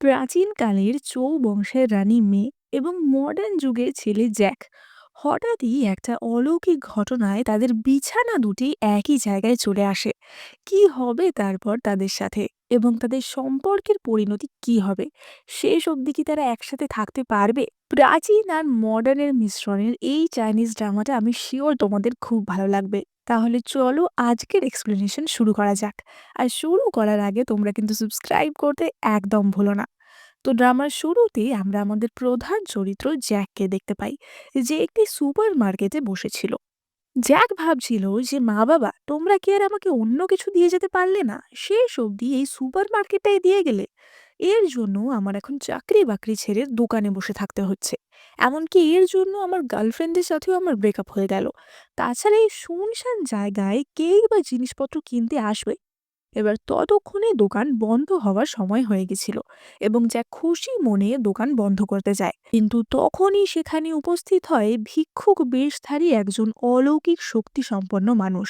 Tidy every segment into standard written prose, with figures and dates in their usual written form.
প্রাচীনকালের চৌ বংশের রানী মে এবং মডার্ন যুগের ছেলে জ্যাক হঠাৎই একটা অলৌকিক ঘটনায় তাদের বিছানা দুটি একই জায়গায় চলে আসে। কি হবে তারপর তাদের সাথে এবং তাদের সম্পর্কের পরিণতি কি হবে, শেষ অবধি কি তারা একসাথে থাকতে পারবে? প্রাচীন আর মডার্নের মিশ্রণের এই চাইনিজ ড্রামাটা আমি শিওর তোমাদের খুব ভালো লাগবে। তাহলে চলো আজকের এক্সপ্লেনেশন শুরু করা যাক। আর শুরু করার আগে তোমরা কিন্তু সাবস্ক্রাইব করতে একদম ভুলো না। তো ড্রামার শুরুতে আমরা আমাদের প্রধান চরিত্র জ্যাককে দেখতে পাই, যে একটি সুপার মার্কেটে বসেছিল। জ্যাক ভাবছিল যে মা বাবা তোমরা কি আর আমাকে অন্য কিছু দিয়ে যেতে পারলে না, শেষ অবধি এই সুপার মার্কেটটাই দিয়ে গেলে। এর জন্য আমার এখন চাকরি বাকরি ছেড়ে দোকানে বসে থাকতে হচ্ছে। এমনকি এর জন্য আমার গার্লফ্রেন্ডের সাথেও আমার ব্রেকআপ হয়ে গেল। তাছাড়া এই শুনশান জায়গায় কেই বা জিনিসপত্র কিনতে আসবে? এবার ততক্ষণে দোকান বন্ধ হওয়ার সময় হয়ে গেছিল এবং জ্যাক খুশি মনে দোকান বন্ধ করতে যায়, কিন্তু তখনই সেখানে উপস্থিত হয় ভিক্ষুক বেশধারী একজন অলৌকিক শক্তি সম্পন্ন মানুষ।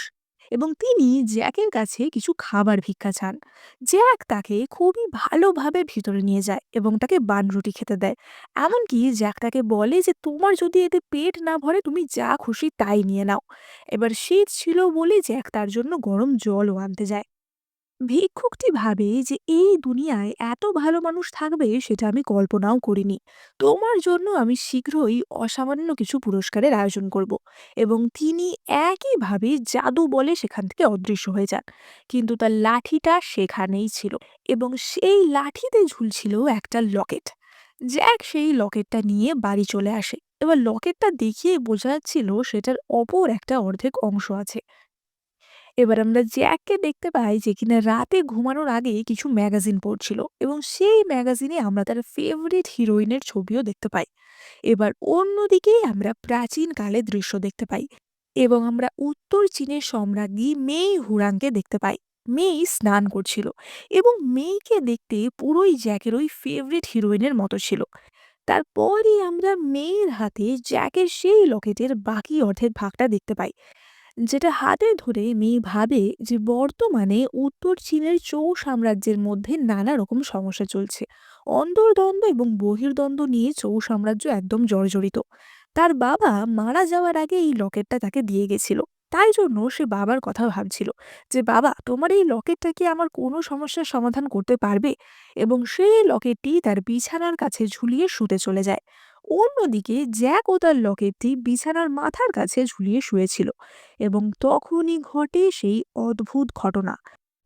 এবং তিনি জ্যাকের কাছে কিছু খাবার ভিক্ষা চান। জ্যাক তাকে খুবই ভালোভাবে ভিতরে নিয়ে যায় এবং তাকে বানরুটি খেতে দেয়। এমনকি জ্যাক তাকে বলে যে তোমার যদি এতে পেট না ভরে তুমি যা খুশি তাই নিয়ে নাও। এবার শীত ছিল বলে জ্যাক তার জন্য গরম জলও আনতে যায়। ভিক্ষুকটি ভাবে যে এই দুনিয়ায় এত ভালো মানুষ থাকবে সেটা আমি কল্পনাও করিনি। তোমার জন্য আমি শীঘ্রই অসামান্য কিছু পুরস্কারের আয়োজন করব। এবং তিনি একইভাবে জাদু বলে সেখান থেকে অদৃশ্য হয়ে যান। কিন্তু তার লাঠিটা সেখানেই ছিল এবং সেই লাঠিতে ঝুলছিল একটা লকেট। জ্যাক সেই লকেটটা নিয়ে বাড়ি চলে আসে। এবার লকেটটা দেখিয়ে বোঝা যাচ্ছিল সেটার অপর একটা অর্ধেক অংশ আছে। এবার আমরা জ্যাককে দেখতে পাই যে কিনা রাতে ঘুমানোর আগে কিছু ম্যাগাজিন পড়ছিল এবং সেই ম্যাগাজিনে আমরা তার ফেভারিট হিরোইনের ছবিও দেখতে পাই। এবার অন্যদিকে আমরা প্রাচীন কালের দৃশ্য দেখতে পাই এবং আমরা উত্তর চীনের সম্রাজ্ঞী মেই হুরাংকে দেখতে পাই। মেই স্নান করছিল এবং মেইকে দেখতে পুরোই জ্যাকের ওই ফেভারিট হিরোইনের মতো ছিল। তারপরই আমরা মেয়ের হাতে জ্যাকের সেই লকেটের বাকি অর্ধেক ভাগটা দেখতে পাই, যেটা হাতে ধরে মেয়ে ভাবে যে বর্তমানে উত্তর চীনের চৌ সাম্রাজ্যের মধ্যে নানা রকম সমস্যা চলছে। অন্তর্দ্বন্দ্ব এবং বহির্দ্বন্দ্ব নিয়ে চৌ সাম্রাজ্য একদম জর্জরিত। তার বাবা মারা যাওয়ার আগে এই লকেটটা তাকে দিয়ে গেছিল। তাই জন্য সে বাবার কথা ভাবছিল যে বাবা তোমার এই লকেটটা কি আমার কোনো সমস্যার সমাধান করতে পারবে। এবং সেই লকেটটি তার বিছানার কাছে ঝুলিয়ে শুতে চলে যায়। অন্যদিকে জ্যাক ও তার লকেটটি বিছানার মাথার কাছে ঝুলিয়ে শুয়েছিল এবং তখনই ঘটে সেই অদ্ভুত ঘটনা।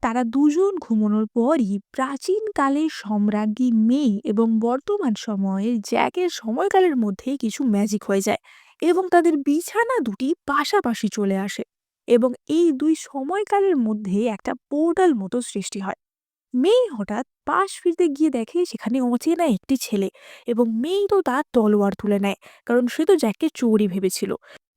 তারা দুজন ঘুমানোর পরই প্রাচীনকালের সম্রাজ্ঞী মেই এবং বর্তমান সময়ের জ্যাকের সময়কালের মধ্যে কিছু ম্যাজিক হয়ে যায় এবং তাদের বিছানা দুটি পাশাপাশি চলে আসে। এবং এই দুই সময়কালের মধ্যে একটা পোর্টাল মতো সৃষ্টি হয়। মেই হঠাৎ পাশ ফিরতে গিয়ে দেখে সেখানে অচেনা একটি ছেলে এবং মেই তো তার তলোয়ার তুলে নেয়, কারণ সে তো জ্যাককে চোরই ভেবেছিল।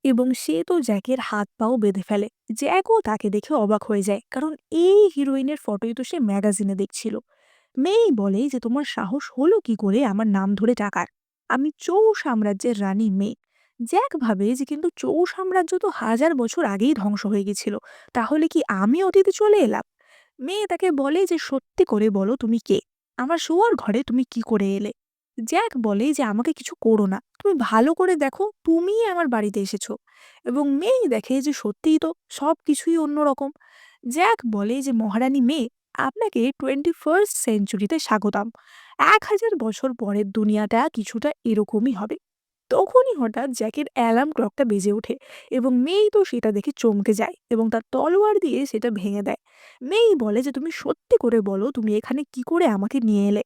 এবং সে তো জ্যাকের হাত পাও বেঁধে ফেলে। জ্যাকও তাকে দেখে অবাক হয়ে যায়, কারণ এই হিরোইনের ফটোই তো সে ম্যাগাজিনে দেখছিল। মেই বলে যে তোমার সাহস হলো কি করে আমার নাম ধরে ডাকার? আমি চৌ সাম্রাজ্যের রানী মে। জ্যাক ভাবে যে কিন্তু চৌ সাম্রাজ্য তো হাজার বছর আগেই ধ্বংস হয়ে গেছিল, তাহলে কি আমি অতীতে চলে এলাম? মেয়ে তাকে বলে যে সত্যি করে বলো তুমি কে, আমার শোয়ার ঘরে তুমি কি করে এলে? জ্যাক বলে যে আমাকে কিছু করো না, তুমি ভালো করে দেখো তুমিই আমার বাড়িতে এসেছো। এবং মেয়ে দেখে যে সত্যিই তো সব কিছুই অন্যরকম। জ্যাক বলে যে মহারানী মেয়ে, আপনাকে 21st সেঞ্চুরিতে স্বাগতম। 1000 বছর পরের দুনিয়াটা কিছুটা এরকমই হবে। তখনই হঠাৎ জ্যাকের অ্যালার্ম ক্লকটা বেজে ওঠে এবং মেই তো সেটা দেখে চমকে যায় এবং তার তলোয়ার দিয়ে সেটা ভেঙে দেয়। মেই বলে যে তুমি সত্যি করে বলো তুমি এখানে কি করে আমাকে নিয়ে এলে?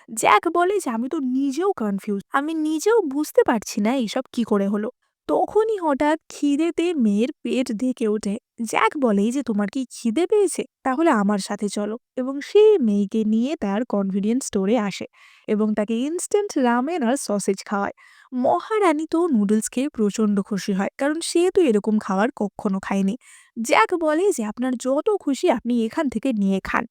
জ্যাক বলে যে আমি তো নিজেও কনফিউজ, আমি নিজেও বুঝতে পারছি না এইসব কি করে হলো। তখনই হঠাৎ খিদেতে মেয়ের পেট ঢেকে ওঠে। জ্যাক বলে যে তোমার কি খিদে পেয়েছে, তাহলে আমার সাথে চলো। এবং সে মেয়েকে নিয়ে তার কনভিনিয়েন্স স্টোরে আসে এবং তাকে ইনস্ট্যান্ট রামেন আর সসেজ খাওয়ায়। মহারানী তো নুডলস খেয়ে প্রচন্ড খুশি হয়, কারণ সে তো এরকম খাবার কখনো খায়নি। জ্যাক বলে যে আপনার যত খুশি আপনি এখান থেকে নিয়ে খান,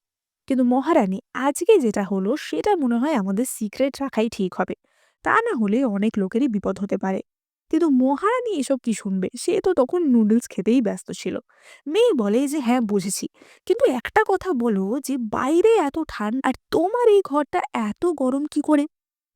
কিন্তু মহারানী আজকে যেটা হলো সেটা মনে হয় আমাদের সিক্রেট রাখাই ঠিক হবে, তা না হলে অনেক লোকেরই বিপদ হতে পারে। কিন্তু মহারানী এসব কি শুনবে? সে তো তখন নুডলস খেতেই ব্যস্ত ছিল। মেয়ে বলে যে, "হ্যাঁ বুঝেছি। কিন্তু একটা কথা বলো যে বাইরে এত ঠান্ডা আর তোমার এই ঘরটা এত গরম কি করে?"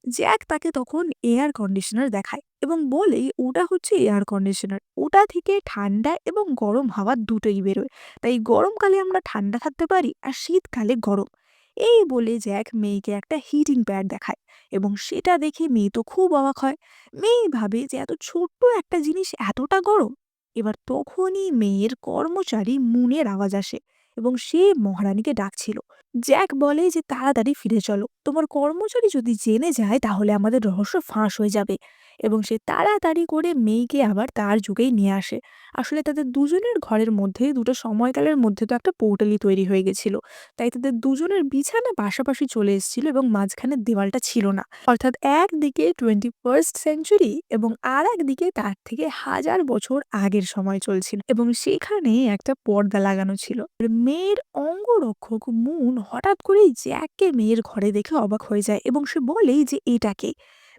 জ্যাক তাকে তখন এয়ার কন্ডিশনার দেখায় এবং বলে ওটা হচ্ছে এয়ার কন্ডিশনার, ওটা থেকে ঠান্ডা এবং গরম হাওয়া দুটোই বেরোয়, তাই গরমকালে আমরা ঠান্ডা থাকতে পারি আর শীতকালে গরম। এই বলে জ্যাক মেয়েকে একটা হিটিং প্যাড দেখায় এবং সেটা দেখে মেয়ে তো খুব অবাক হয়। মেয়ে ভাবে যে এত ছোট্ট একটা জিনিস এতটা গরম। এবার তখনই মেয়ের কর্মচারী মুনের আওয়াজ আসে এবং সে মহারানীকে ডাকছিল। জ্যাক বলে যে তাড়াতাড়ি ফিরে চলো, তোমার কর্মচারী যদি জেনে যায় তাহলে আমাদের রহস্য ফাঁস হয়ে যাবে। এবং সে তাড়াতাড়ি করে মেয়েকে আবার তার যুগেই নিয়ে আসে। আসলে তাদের দুজনের ঘরের মধ্যে দুটো সময়কালের মধ্যে তো একটা পোর্টালি তৈরি হয়ে গেছিল, তাই তাদের দুজনের বিছানা পাশাপাশি চলে এসেছিল এবং মাঝখানে দেওয়ালটা ছিল না। অর্থাৎ একদিকে 21st সেঞ্চুরি এবং আর একদিকে তার থেকে হাজার বছর আগের সময় চলছিল এবং সেখানে একটা পর্দা লাগানো ছিল। আর মেয়ের অঙ্গরক্ষক মুন হঠাৎ করেই জ্যাককে মেয়ের ঘরে দেখে অবাক হয়ে যায় এবং সে বলে যে এটাকে।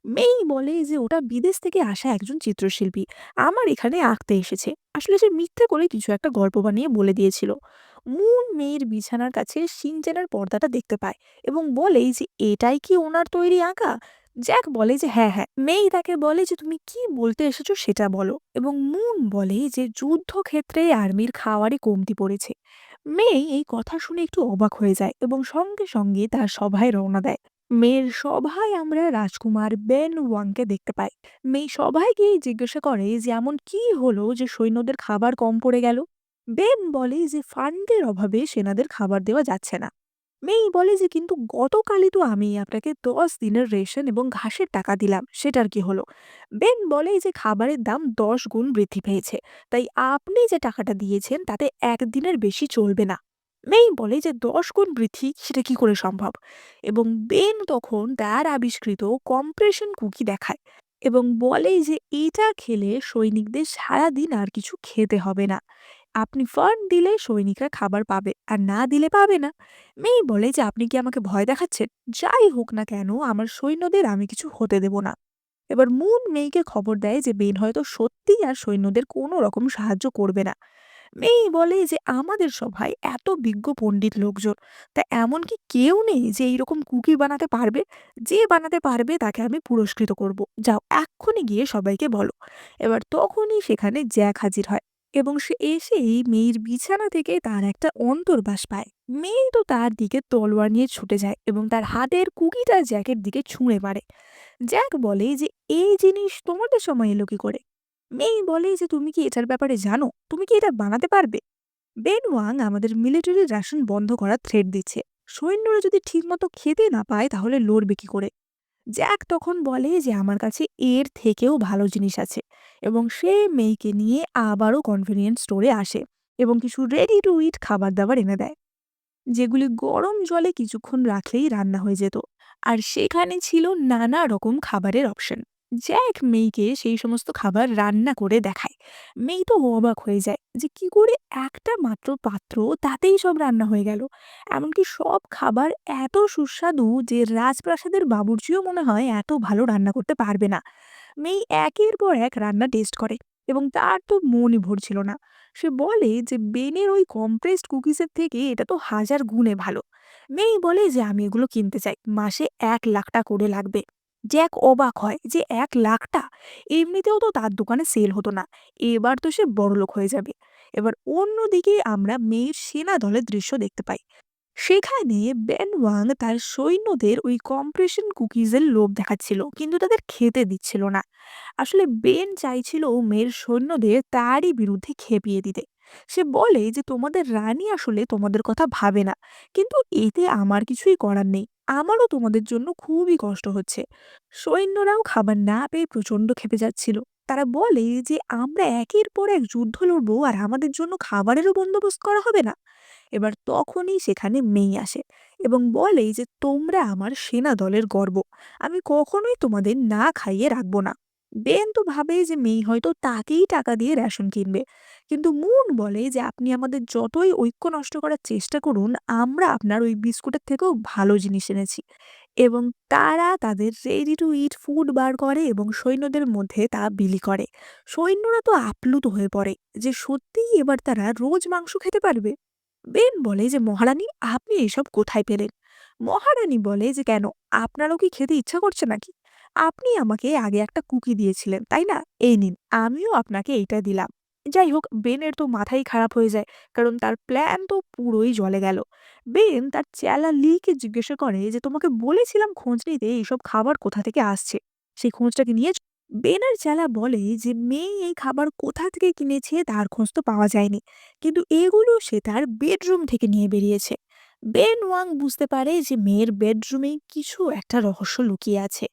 মেই বলে যে ওটা বিদেশ থেকে আসা একজন চিত্রশিল্পী, আমার এখানে আঁকতে এসেছে। আসলে সে মিথ্যে করে কিছু একটা গল্প বানিয়ে বলে দিয়েছিল। মুন মেয়ের বিছানার কাছে সিনচেনের পর্দাটা দেখতে পায় এবং বলে যে এটাই কি ওনার তৈরি আঁকা। জ্যাক বলে যে হ্যাঁ হ্যাঁ। মেই তাকে বলে যে তুমি কি বলতে এসেছো সেটা বলো, এবং মুন বলে যে যুদ্ধক্ষেত্রে আর্মির খাওয়ারই কমতি পড়েছে। মেই এই কথা শুনে একটু অবাক হয়ে যায় এবং সঙ্গে সঙ্গে তার সভায় রওনা দেয়। মেয়ের সভায় আমরা রাজকুমার বেন ওয়াংকে দেখতে পাই। মেয়ে সভায় গিয়ে জিজ্ঞাসা করে যে এমন কি হলো যে সৈন্যদের খাবার কম পড়ে গেল। বেন বলে যে ফান্ডের অভাবে সেনাদের খাবার দেওয়া যাচ্ছে না। মেই বলে যে কিন্তু গতকালই তো আমি আপনাকে 10 দিনের রেশন এবং ঘাসের টাকা দিলাম, সেটার কি হলো? বেন বলে যে খাবারের দাম 10 গুণ বৃদ্ধি পেয়েছে, তাই আপনি যে টাকাটা দিয়েছেন তাতে একদিনের বেশি চলবে না। মেই বলে যে 10 গুণ বৃদ্ধি সেটা কি করে সম্ভব? এবং বেন তখন তার আবিষ্কৃত কম্প্রেশন কুকি দেখায় এবং বলে যে এটা খেলে সৈনিকদের সারাদিন আর কিছু খেতে হবে না। আপনি ফান্ড দিলে সৈনিকরা খাবার পাবে আর না দিলে পাবে না। মেই বলে যে আপনি কি আমাকে ভয় দেখাচ্ছেন? যাই হোক না কেন আমার সৈন্যদের আমি কিছু হতে দেব না। এবার মুন মেইকে খবর দেয় যে বেন হয়তো সত্যিই আর সৈন্যদের কোনো রকম সাহায্য করবে না। মেই বলে যে আমাদের সভায় এত বিজ্ঞ পণ্ডিত লোকজন, তা এমন কি কেউ নেই যে এইরকম কুকি বানাতে পারবে? যে বানাতে পারবে তাকে আমি পুরস্কৃত করব, যাও এক্ষুনি গিয়ে সবাইকে বলো। এবার তখনই সেখানে জ্যাক হাজির হয় এবং সে এসেই মেয়ের বিছানা থেকে তার একটা অন্তর্বাস পায়। মেয়ে তো তার দিকে তলোয়ার নিয়ে ছুটে যায় এবং তার হাতের কুকিটা জ্যাকের দিকে ছুঁড়ে মারে। জ্যাক বলে যে এই জিনিস তোমাদের সময় এলো কি করে? মেই বলে যে তুমি কি এটার ব্যাপারে জানো? তুমি কি এটা বানাতে পারবে? বেন ওয়াং আমাদের মিলিটারি রাশন বন্ধ করার থ্রেট দিচ্ছে। সৈন্যরা যদি ঠিকমতো খেতে না পায় তাহলে লড়বে কি করে? জ্যাক তখন বলে যে আমার কাছে এর থেকেও ভালো জিনিস আছে এবং সে মেয়েকে নিয়ে আবারও কনভেনিয়েন্স স্টোরে আসে এবং কিছু রেডি টু ইট খাবার দাবার এনে দেয়, যেগুলি গরম জলে কিছুক্ষণ রাখলেই রান্না হয়ে যেত। আর সেখানে ছিল নানা রকম খাবারের অপশন। জ্যাক মেইকে সেই সমস্ত খাবার রান্না করে দেখায়। মেই তো অবাক হয়ে যায় যে কি করে একটা মাত্র পাত্র তাতেই সব রান্না হয়ে গেল। এমনকি সব খাবার এত সুস্বাদু যে রাজপ্রাসাদের বাবুর্চিও মনে হয় এত ভালো রান্না করতে পারবে না। মেই একের পর এক রান্না টেস্ট করে এবং তার তো মনই ভরছিল না। সে বলে যে বেনের ওই কম্প্রেসড কুকিজের থেকে এটা তো হাজার গুণে ভালো। মেই বলে যে আমি এগুলো কিনতে চাই, মাসে 1 লাখ টাকা করে লাগবে। জ্যাক অবাক হয় যে 1 লাখ টা, এমনিতেও তো তার দোকানে সেল হতো না, এবার তো সে বড়লোক হয়ে যাবে। এবার অন্যদিকে আমরা মেয়ের সেনা দলের দৃশ্য দেখতে পাই। সেখানে বেন ওয়াং তার সৈন্যদের ওই কম্প্রেশন কুকিজের লোভ দেখাচ্ছিল কিন্তু তাদের খেতে দিচ্ছিল না। আসলে বেন চাইছিল মেয়ের সৈন্যদের তারই বিরুদ্ধে খেপিয়ে দিতে। সে বলে যে তোমাদের রানী আসলে তোমাদের কথা ভাবে না, কিন্তু এতে আমার কিছুই করার নেই। আমারও তোমাদের জন্য খুবই কষ্ট হচ্ছে। সৈন্যরাও খাবার না পেয়ে প্রচন্ড খেপে যাচ্ছিল। তারা বলে যে আমরা একের পর এক যুদ্ধ লড়বো আর আমাদের জন্য খাবারেরও বন্দোবস্ত করা হবে না। এবার তখনই সেখানে মেই আসে এবং বলে যে তোমরা আমার সেনা দলের গর্ব, আমি কখনোই তোমাদের না খাইয়ে রাখবো না। বেন তো ভাবে যে মেই হয়তো তাকেই টাকা দিয়ে রেশন কিনবে, কিন্তু মুন বলে যে আপনি আমাদের যতই ঐক্য নষ্ট করার চেষ্টা করুন, আমরা আপনার ওই বিস্কুটের থেকেও ভালো জিনিস এনেছি। এবং তারা তাদের রেডি টু ইট ফুড বার করে এবং সৈন্যদের মধ্যে তা বিলি করে। সৈন্যরা তো আপ্লুত হয়ে পড়ে যে সত্যিই এবার তারা রোজ মাংস খেতে পারবে। বেন বলে যে মহারানী, আপনি এসব কোথায় পেলেন? মহারানী বলে যে কেন, আপনারও কি খেতে ইচ্ছা করছে নাকি? আপনি আমাকে আগে একটা কুকি দিয়েছিলেন তাই না, এই নিন, আমিও আপনাকে এইটা দিলাম। যাই হোক, বেনের তো মাথাই খারাপ হয়ে যায়, কারণ তার প্ল্যান তো পুরোই জলে গেল। বেন তার চেলা লিকে জিজ্ঞাসা করে যে তোমাকে বলেছিলাম খোঁজ নিতে এইসব খাবার কোথা থেকে আসছে, সেই খোঁজটাকে নিয়েছ? বেনের চেলা বলে যে মেয়ে এই খাবার কোথা থেকে কিনেছে তার খোঁজ তো পাওয়া যায়নি, কিন্তু এগুলো সে তার বেডরুম থেকে নিয়ে বেরিয়েছে। বেন ওয়াং বুঝতে পারে যে মেয়ের বেডরুমে কিছু একটা রহস্য লুকিয়ে আছে।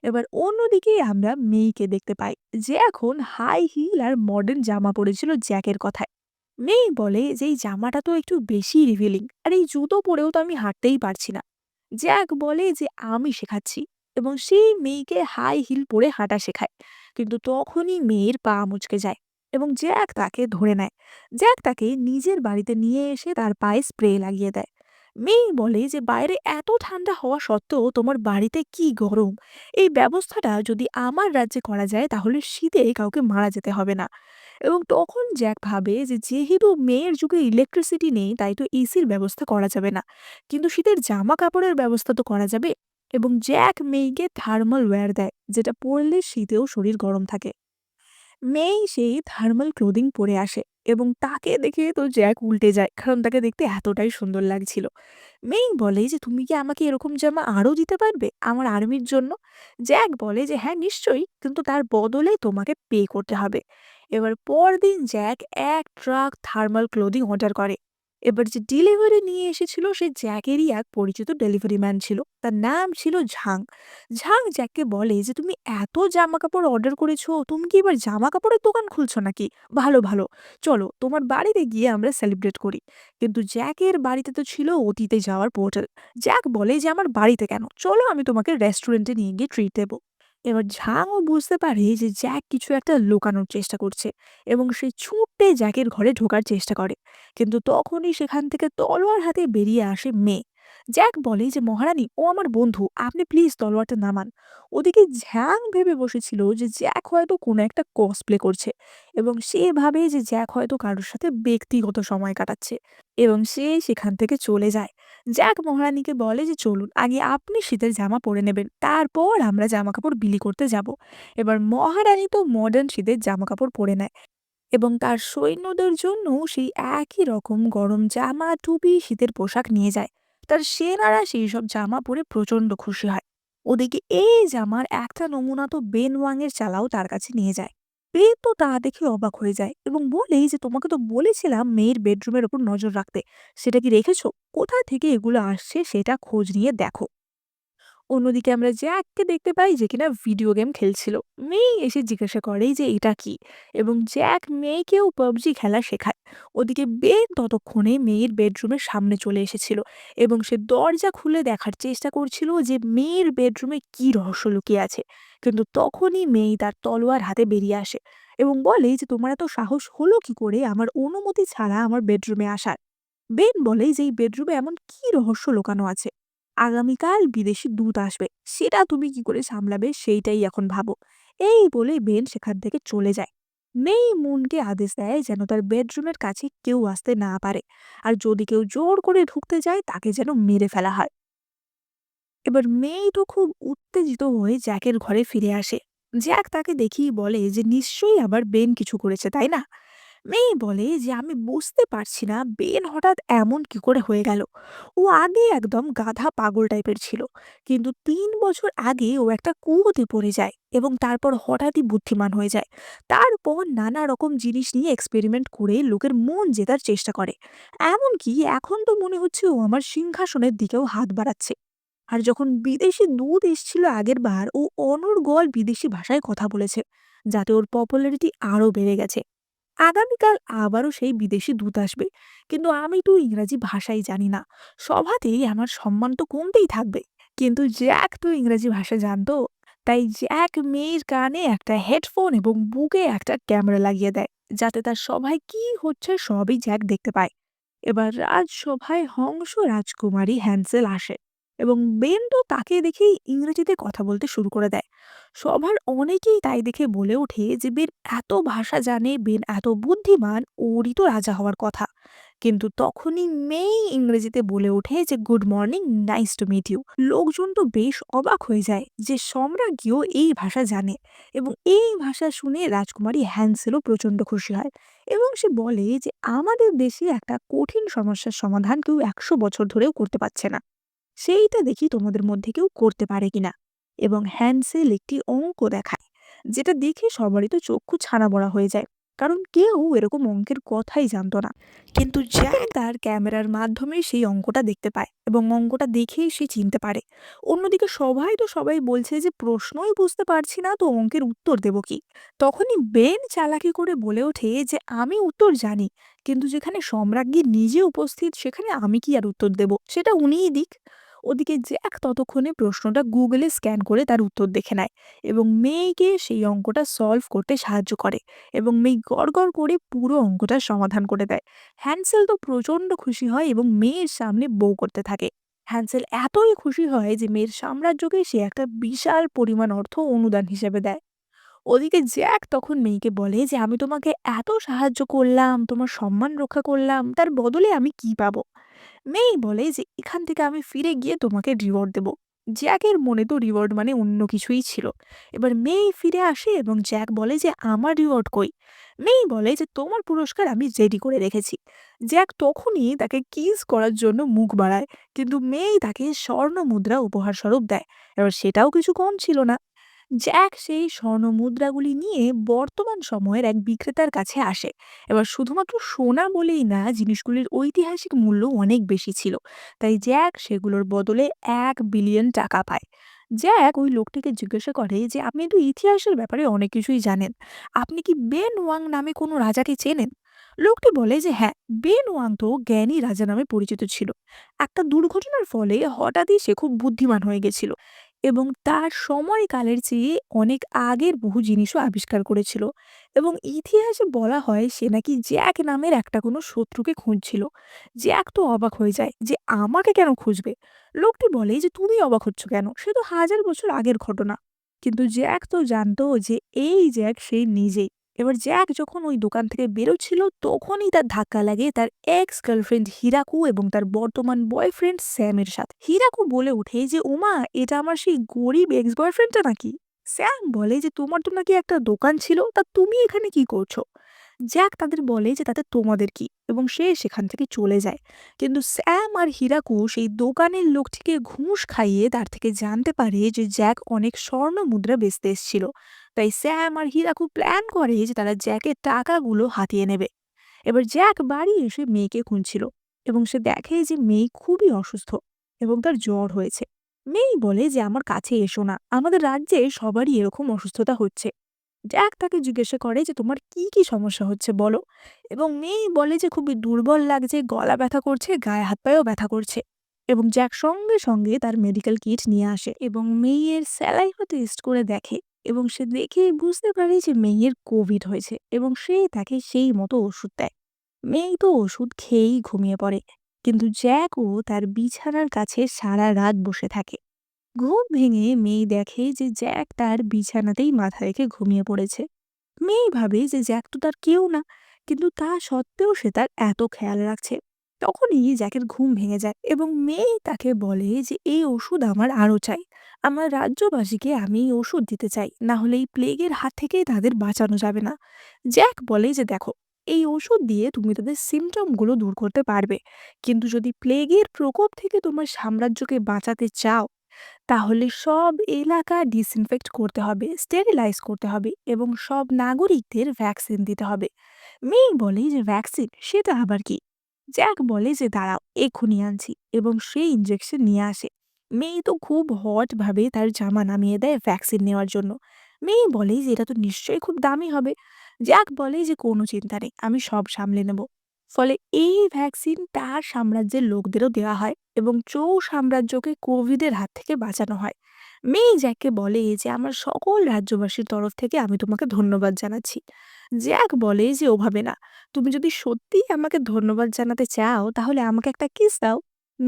এবার অন্যদিকে আমরা মেইকে দেখতে পাই, যে এখন হাই হিল আর মডার্ন জামা পরেছিল জ্যাকের কথায়। মেই বলে যে এই জামাটা তো একটু বেশি রিভিলিং, আর এই জুতো পরেও তো আমি হাঁটতেই পারছি না। জ্যাক বলে যে আমি শেখাচ্ছি, এবং সেই মেয়েকে হাই হিল পরে হাঁটা শেখায়। কিন্তু তখনই মেয়ের পা মুচকে যায় এবং জ্যাক তাকে ধরে নেয়। জ্যাক তাকে নিজের বাড়িতে নিয়ে এসে তার পায়ে স্প্রে লাগিয়ে দেয়। মেই বলে যে বাইরে এত ঠান্ডা হওয়া সত্ত্বেও তোমার বাড়িতে কি গরম! এই ব্যবস্থাটা যদি আমার রাজ্যে করা যায় তাহলে শীতে কাউকে মারা যেতে হবে না। এবং তখন জ্যাক ভাবে যে যেহেতু মেয়ের যুগে ইলেকট্রিসিটি নেই, তাই তো এসির ব্যবস্থা করা যাবে না, কিন্তু শীতের জামা কাপড়ের ব্যবস্থা তো করা যাবে। এবং জ্যাক মেইকে থার্মাল ওয়্যার দেয়, যেটা পরলে শীতেও শরীর গরম থাকে। মেই সেই থার্মাল ক্লোদিং পরে আসে এবং তাকে দেখে তো জ্যাক উল্টে যায়, কারণ তাকে দেখতে এতটাই সুন্দর লাগছিল। মেই বলে যে তুমি কি আমাকে এরকম জামা আরো দিতে পারবে আমার আর্মির জন্য? জ্যাক বলে যে হ্যাঁ নিশ্চয়ই, কিন্তু তার বদলে তোমাকে পে করতে হবে। এবার পরদিন জ্যাক এক ট্রাক থার্মাল ক্লোদিং অর্ডার করে। এবার যে ডেলিভারি নিয়ে এসেছিল সে জ্যাকেরই এক পরিচিত ডেলিভারি ম্যান ছিল, তার নাম ছিল ঝাং। ঝাং জ্যাককে বলে যে তুমি এত জামা কাপড় অর্ডার করেছো, তুমি কি এবার জামা কাপড়ের দোকান খুলছো নাকি? ভালো ভালো, চলো তোমার বাড়িতে গিয়ে আমরা সেলিব্রেট করি। কিন্তু জ্যাকের বাড়িতে তো ছিল অতীতে যাওয়ার পোর্টাল। জ্যাক বলে যে আমার বাড়িতে কেন, চলো আমি তোমাকে রেস্টুরেন্টে নিয়ে গিয়ে ট্রিট দেবো। এবার ঝাংও বুঝতে পারে যে জ্যাক কিছু একটা লুকানোর চেষ্টা করছে, এবং সে ছুটে জ্যাকের ঘরে ঢোকার চেষ্টা করে। কিন্তু তখনই সেখান থেকে তলোয়ার হাতে বেরিয়ে আসে মেয়ে। জ্যাক বলে যে মহারানী, ও আমার বন্ধু, আপনি প্লিজ তলোয়ারটা নামান। ওদিকে ঝ্যাং ভেবে বসেছিল যে জ্যাক হয়তো কোনো একটা কসপ্লে করছে, এবং সে ভাবে যে জ্যাক হয়তো কারোর সাথে ব্যক্তিগত সময় কাটাচ্ছে, এবং সে সেখান থেকে চলে যায়। জ্যাক মহারানীকে বলে যে চলুন আগে আপনি শীতের জামা পরে নেবেন, তারপর আমরা জামা কাপড় বিলি করতে যাব। এবার মহারানী তো মডার্ন শীতের জামা কাপড় পরে নেয়, এবং তার সৈন্যদের জন্য সেই একই রকম গরম জামা, টুপি, শীতের পোশাক নিয়ে যায়। তার সেনারা সেই সব জামা পরে প্রচন্ড খুশি হয়। ওদিকে এই জামার একটা নমুনা তো বেন ওয়াং এর চালাও তার কাছে নিয়ে যায়। বেন তো তা দেখে অবাক হয়ে যায় এবং বলেই যে তোমাকে তো বলেছিলাম মেয়ের বেডরুমের ওপর নজর রাখতে, সেটা কি রেখেছো? কোথা থেকে এগুলো আসছে সেটা খোঁজ নিয়ে দেখো। অন্যদিকে আমরা জ্যাককে দেখতে পাই যে কিনা ভিডিও গেম খেলছিল। মেই এসে জিজ্ঞাসা করে যে এটা কি, এবং জ্যাক মেয়েকেও পাবজি খেলা শেখায়। ওদিকে বেন ততক্ষণে মেয়ের বেডরুমের সামনে চলে এসেছিল, এবং সে দরজা খুলে দেখার চেষ্টা করছিল যে মেয়ের বেডরুমে কি রহস্য লুকিয়ে আছে। কিন্তু তখনই মেই তার তলোয়ার হাতে বেরিয়ে আসে এবং বলে যে তোমার এত সাহস হলো কি করে আমার অনুমতি ছাড়া আমার বেডরুমে আসার? বেন বলে যে এই বেডরুমে এমন কি রহস্য লুকানো আছে? আগামীকাল বিদেশি দূত আসবে, সেটা তুমি কি করে সামলাবে সেইটাই এখন ভাবো। এই বলে বেন সেখান থেকে চলে যায়। মেই মুনকে আদেশ দেয় যেন তার বেডরুমের কাছে কেউ আসতে না পারে, আর যদি কেউ জোর করে ঢুকতে যায় তাকে যেন মেরে ফেলা হয়। এবার মেই তো খুব উত্তেজিত হয়ে জ্যাকের ঘরে ফিরে আসে। জ্যাক তাকে দেখেই বলে যে নিশ্চয়ই আবার বেন কিছু করেছে তাই না? মেয়ে বলে যে আমি বুঝতে পারছি না বেন হঠাৎ এমন কি করে হয়ে গেল। ও আগে একদম গাধা পাগল টাইপের ছিল, কিন্তু 3 বছর আগে ও একটা কুয়োতে পড়ে যায় এবং তারপর হঠাৎই বুদ্ধিমান হয়ে যায়। তারপর নানা রকম জিনিস নিয়ে এক্সপেরিমেন্ট করে লোকের মন জেতার চেষ্টা করে। এমনকি এখন তো মনে হচ্ছে ও আমার সিংহাসনের দিকেও হাত বাড়াচ্ছে। আর যখন বিদেশি দূত এসেছিল আগের বার, ও অনর্গল বিদেশি ভাষায় কথা বলেছে, যাতে ওর পপুলারিটি আরো বেড়ে গেছে। আগামীকাল আবারও সেই বিদেশি দূত আসবে, কিন্তু আমি তো ইংরাজি ভাষাই জানি না। সভাতেই আমার সম্মান তো কমতেই থাকবে। কিন্তু জ্যাক তো ইংরাজি ভাষা জানতো, তাই জ্যাক মেয়ের কানে একটা হেডফোন এবং বুকে একটা ক্যামেরা লাগিয়ে দেয়, যাতে তার সভায় কি হচ্ছে সবই জ্যাক দেখতে পায়। এবার রাজসভায় হংস রাজকুমারী হ্যান্সেল আসে এবং বেন তো তাকে দেখেই ইংরেজিতে কথা বলতে শুরু করে দেয়। সবার অনেকেই তাই দেখে বলে ওঠে যে বেন এত ভাষা জানে, বেন এত বুদ্ধিমান, ওরই তো রাজা হওয়ার কথা। কিন্তু তখনই মেই ইংরেজিতে বলে ওঠে যে good morning, nice to meet you. লোকজন তো বেশ অবাক হয়ে যায় যে সম্রাজ্ঞীও এই ভাষা জানে, এবং এই ভাষা শুনে রাজকুমারী হ্যান্সেলও প্রচন্ড খুশি হয় এবং সে বলে যে আমাদের দেশে একটা কঠিন সমস্যার সমাধান কেউ 100 বছর ধরেও করতে পারছে না, সেইটা দেখি তোমাদের মধ্যে কেউ করতে পারে কিনা। এবং হ্যান্সেল একটি অঙ্ক দেখায়, যেটা দেখে সবারই তো চক্ষু ছানা বড়া হয়ে যায়, কারণ কেউ এরকম অঙ্কের কথাই জানতো না। কিন্তু জ্যাক তার ক্যামেরার মাধ্যমে সেই অঙ্কটা দেখতে পায় এবং অঙ্কটা দেখেই সে চিনতে পারে। অন্যদিকে সবাই বলছে যে প্রশ্নই বুঝতে পারছি না, তো অঙ্কের উত্তর দেব কি। তখনই বেন চালাকি করে বলে ওঠে যে আমি উত্তর জানি, কিন্তু যেখানে সম্রাজ্ঞী নিজে উপস্থিত সেখানে আমি কি আর উত্তর দেব, সেটা উনিই দিক। ওদিকে জ্যাক ততক্ষণে প্রশ্নটা গুগলে স্ক্যান করে তার উত্তর দেখে নেয় এবং মেয়েকে সেই অঙ্কটা সলভ করতে সাহায্য করে, এবং মেয়ে গড় করে পুরো অঙ্কটার সমাধান করে দেয়। হ্যান্সেল তো প্রচন্ড খুশি হয় এবং মেয়ের সামনে বউ করতে থাকে। হ্যান্সেল এতই খুশি হয় যে মেয়ের সাম্রাজ্যকে সে একটা বিশাল পরিমাণ অর্থ অনুদান হিসেবে দেয়। ওদিকে জ্যাক তখন মেয়েকে বলে যে আমি তোমাকে এত সাহায্য করলাম, তোমার সম্মান রক্ষা করলাম, তার বদলে আমি কি পাবো। মেই বলে যে এখান থেকে আমি ফিরে গিয়ে তোমাকে রিওয়ার্ড দেব। জ্যাকের মনে তো রিওয়ার্ড মানে অন্য কিছুই ছিল। এবার মেই ফিরে আসে এবং জ্যাক বলে যে আমার রিওয়ার্ড কই। মেই বলে যে তোমার পুরস্কার আমি রেডি করে রেখেছি। জ্যাক তখনই তাকে কিস করার জন্য মুখ বাড়ায়, কিন্তু মেই তাকে স্বর্ণ মুদ্রা উপহার স্বরূপ দেয়। এবার সেটাও কিছু কম ছিল না। জ্যাক সেই স্বর্ণ মুদ্রাগুলি নিয়ে বর্তমান সময়ের এক বিক্রেতার কাছে আসে। এবার শুধুমাত্র সোনা বলেই না, জিনিসগুলির ঐতিহাসিক মূল্য অনেক বেশি ছিল, তাই জ্যাক সেগুলোর বদলে 1 বিলিয়ন টাকা পায়। জ্যাক ওই লোকটিকে জিজ্ঞাসা করে যে আপনি তো ইতিহাসের ব্যাপারে অনেক কিছুই জানেন, আপনি কি বেন ওয়াং নামে কোনো রাজাকে চেনেন। লোকটি বলে যে হ্যাঁ, বেন ওয়াং তো জ্ঞানী রাজা নামে পরিচিত ছিল। একটা দুর্ঘটনার ফলে হঠাৎই সে খুব বুদ্ধিমান হয়ে গেছিল এবং তার সময়কালের চেয়ে অনেক আগের বহু জিনিসও আবিষ্কার করেছিল। এবং ইতিহাসে বলা হয় সে নাকি জ্যাক নামের একটা কোনো শত্রুকে খুঁজছিল। জ্যাক তো অবাক হয়ে যায় যে আমাকে কেন খুঁজবে। লোকটি বলে যে তুমি অবাক হচ্ছ কেন, সে তো 1000 বছর আগের ঘটনা। কিন্তু জ্যাক তো জানতো যে এই জ্যাক সে নিজেই। এবার জ্যাক যখন ওই দোকান থেকে বেরোচ্ছিল তখনই তার ধাক্কা লাগে তার এক্স গার্লফ্রেন্ড হিরাকু এবং তার বর্তমান বয়ফ্রেন্ড স্যামের সাথে। হিরাকু বলে ওঠে যে ওমা, এটা আমার সেই গরিব এক্স বয়ফ্রেন্ডটা নাকি। স্যাম বলে যে তোমার তো নাকি একটা দোকান ছিল, তা তুমি এখানে কি করছো। জ্যাক তাদের বলে যে তাতে তোমাদের কি, এবং সে সেখান থেকে চলে যায়। কিন্তু স্যাম আর হিরাকু সেই দোকানের লোকটিকে ঘুষ খাইয়ে তার থেকে জানতে পারে যে জ্যাক অনেক স্বর্ণ মুদ্রা বেচতে এসেছিল। তাই স্যাম আর হিরাকু প্ল্যান করে যে তারা জ্যাকের টাকাগুলো হাতিয়ে নেবে। এবার জ্যাক বাড়ি এসে মেয়েকে খুঁজছিল এবং সে দেখে যে মেয়ে খুবই অসুস্থ এবং তার জ্বর হয়েছে। মেই বলে যে আমার কাছে এসো না, আমাদের রাজ্যে সবারই এরকম অসুস্থতা হচ্ছে। জ্যাক তাকে জিজ্ঞাসা করে যে তোমার কি কি সমস্যা হচ্ছে বলো। এবং মেয়ে বলে যে খুবই দুর্বল লাগছে, গলা ব্যথা করছে, গায়ে হাত পায়েও ব্যথা করছে। এবং জ্যাক সঙ্গে সঙ্গে তার মেডিকেল কিট নিয়ে আসে এবং মেয়ের স্যালাইভা টেস্ট করে দেখে, এবং সে দেখে বুঝতে পারে যে মেয়ের কোভিড হয়েছে এবং সে তাকে সেই মতো ওষুধ দেয়। মেয়ে তো ওষুধ খেয়েই ঘুমিয়ে পড়ে, কিন্তু জ্যাকও তার বিছানার কাছে সারা রাত বসে থাকে। ঘুম ভেঙে মেয়ে দেখে যে জ্যাক তার বিছানাতেই মাথা রেখে ঘুমিয়ে পড়েছে। মেয়ে ভাবে যে জ্যাক তো তার কেউ না, কিন্তু তা সত্ত্বেও সে তার এত খেয়াল রাখছে। তখনই জ্যাকের ঘুম ভেঙে যায় এবং মেয়ে তাকে বলে যে এই ওষুধ আমার আরো চাই, আমার রাজ্যবাসীকে আমি এই ওষুধ দিতে চাই, না হলে এই প্লেগের হাত থেকে তাদের বাঁচানো যাবে না। জ্যাক বলে যে দেখো, এই ওষুধ দিয়ে তুমি তাদের সিমটমগুলো দূর করতে পারবে, কিন্তু যদি প্লেগের প্রকোপ থেকে তোমার সাম্রাজ্যকে বাঁচাতে চাও, তাহলে সব এলাকা ডিসইনফেক্ট করতে হবে, স্টেরিলাইজ করতে হবে এবং সব নাগরিকদের ভ্যাকসিন দিতে হবে। মেয়ে বলে যে ভ্যাকসিন, সেটা আবার কি। জ্যাক বলে যে দাঁড়াও, এক্ষুনি আনছি, এবং সে ইঞ্জেকশন নিয়ে আসে। মেয়ে তো খুব হট ভাবে তার জামা নামিয়ে দেয় ভ্যাকসিন নেওয়ার জন্য। মেয়ে বলে যে এটা তো নিশ্চয়ই খুব দামি হবে। জ্যাক বলে যে কোনো চিন্তা নেই, আমি সব সামলে নেব। ফলে এই ভ্যাকসিন তার সাম্রাজ্যের লোকদেরও দেওয়া হয় এবং সাম্রাজ্যকে কোভিডের হাত থেকে বাঁচানো হয়। মেই জ্যাককে বলে যে আমার সকল রাজ্যবাসীর তরফ থেকে আমি তোমাকে ধন্যবাদ জানাচ্ছি। জ্যাক বলে যে ওভাবে না, তুমি যদি সত্যিই আমাকে ধন্যবাদ জানাতে চাও তাহলে আমাকে একটা কিস দাও।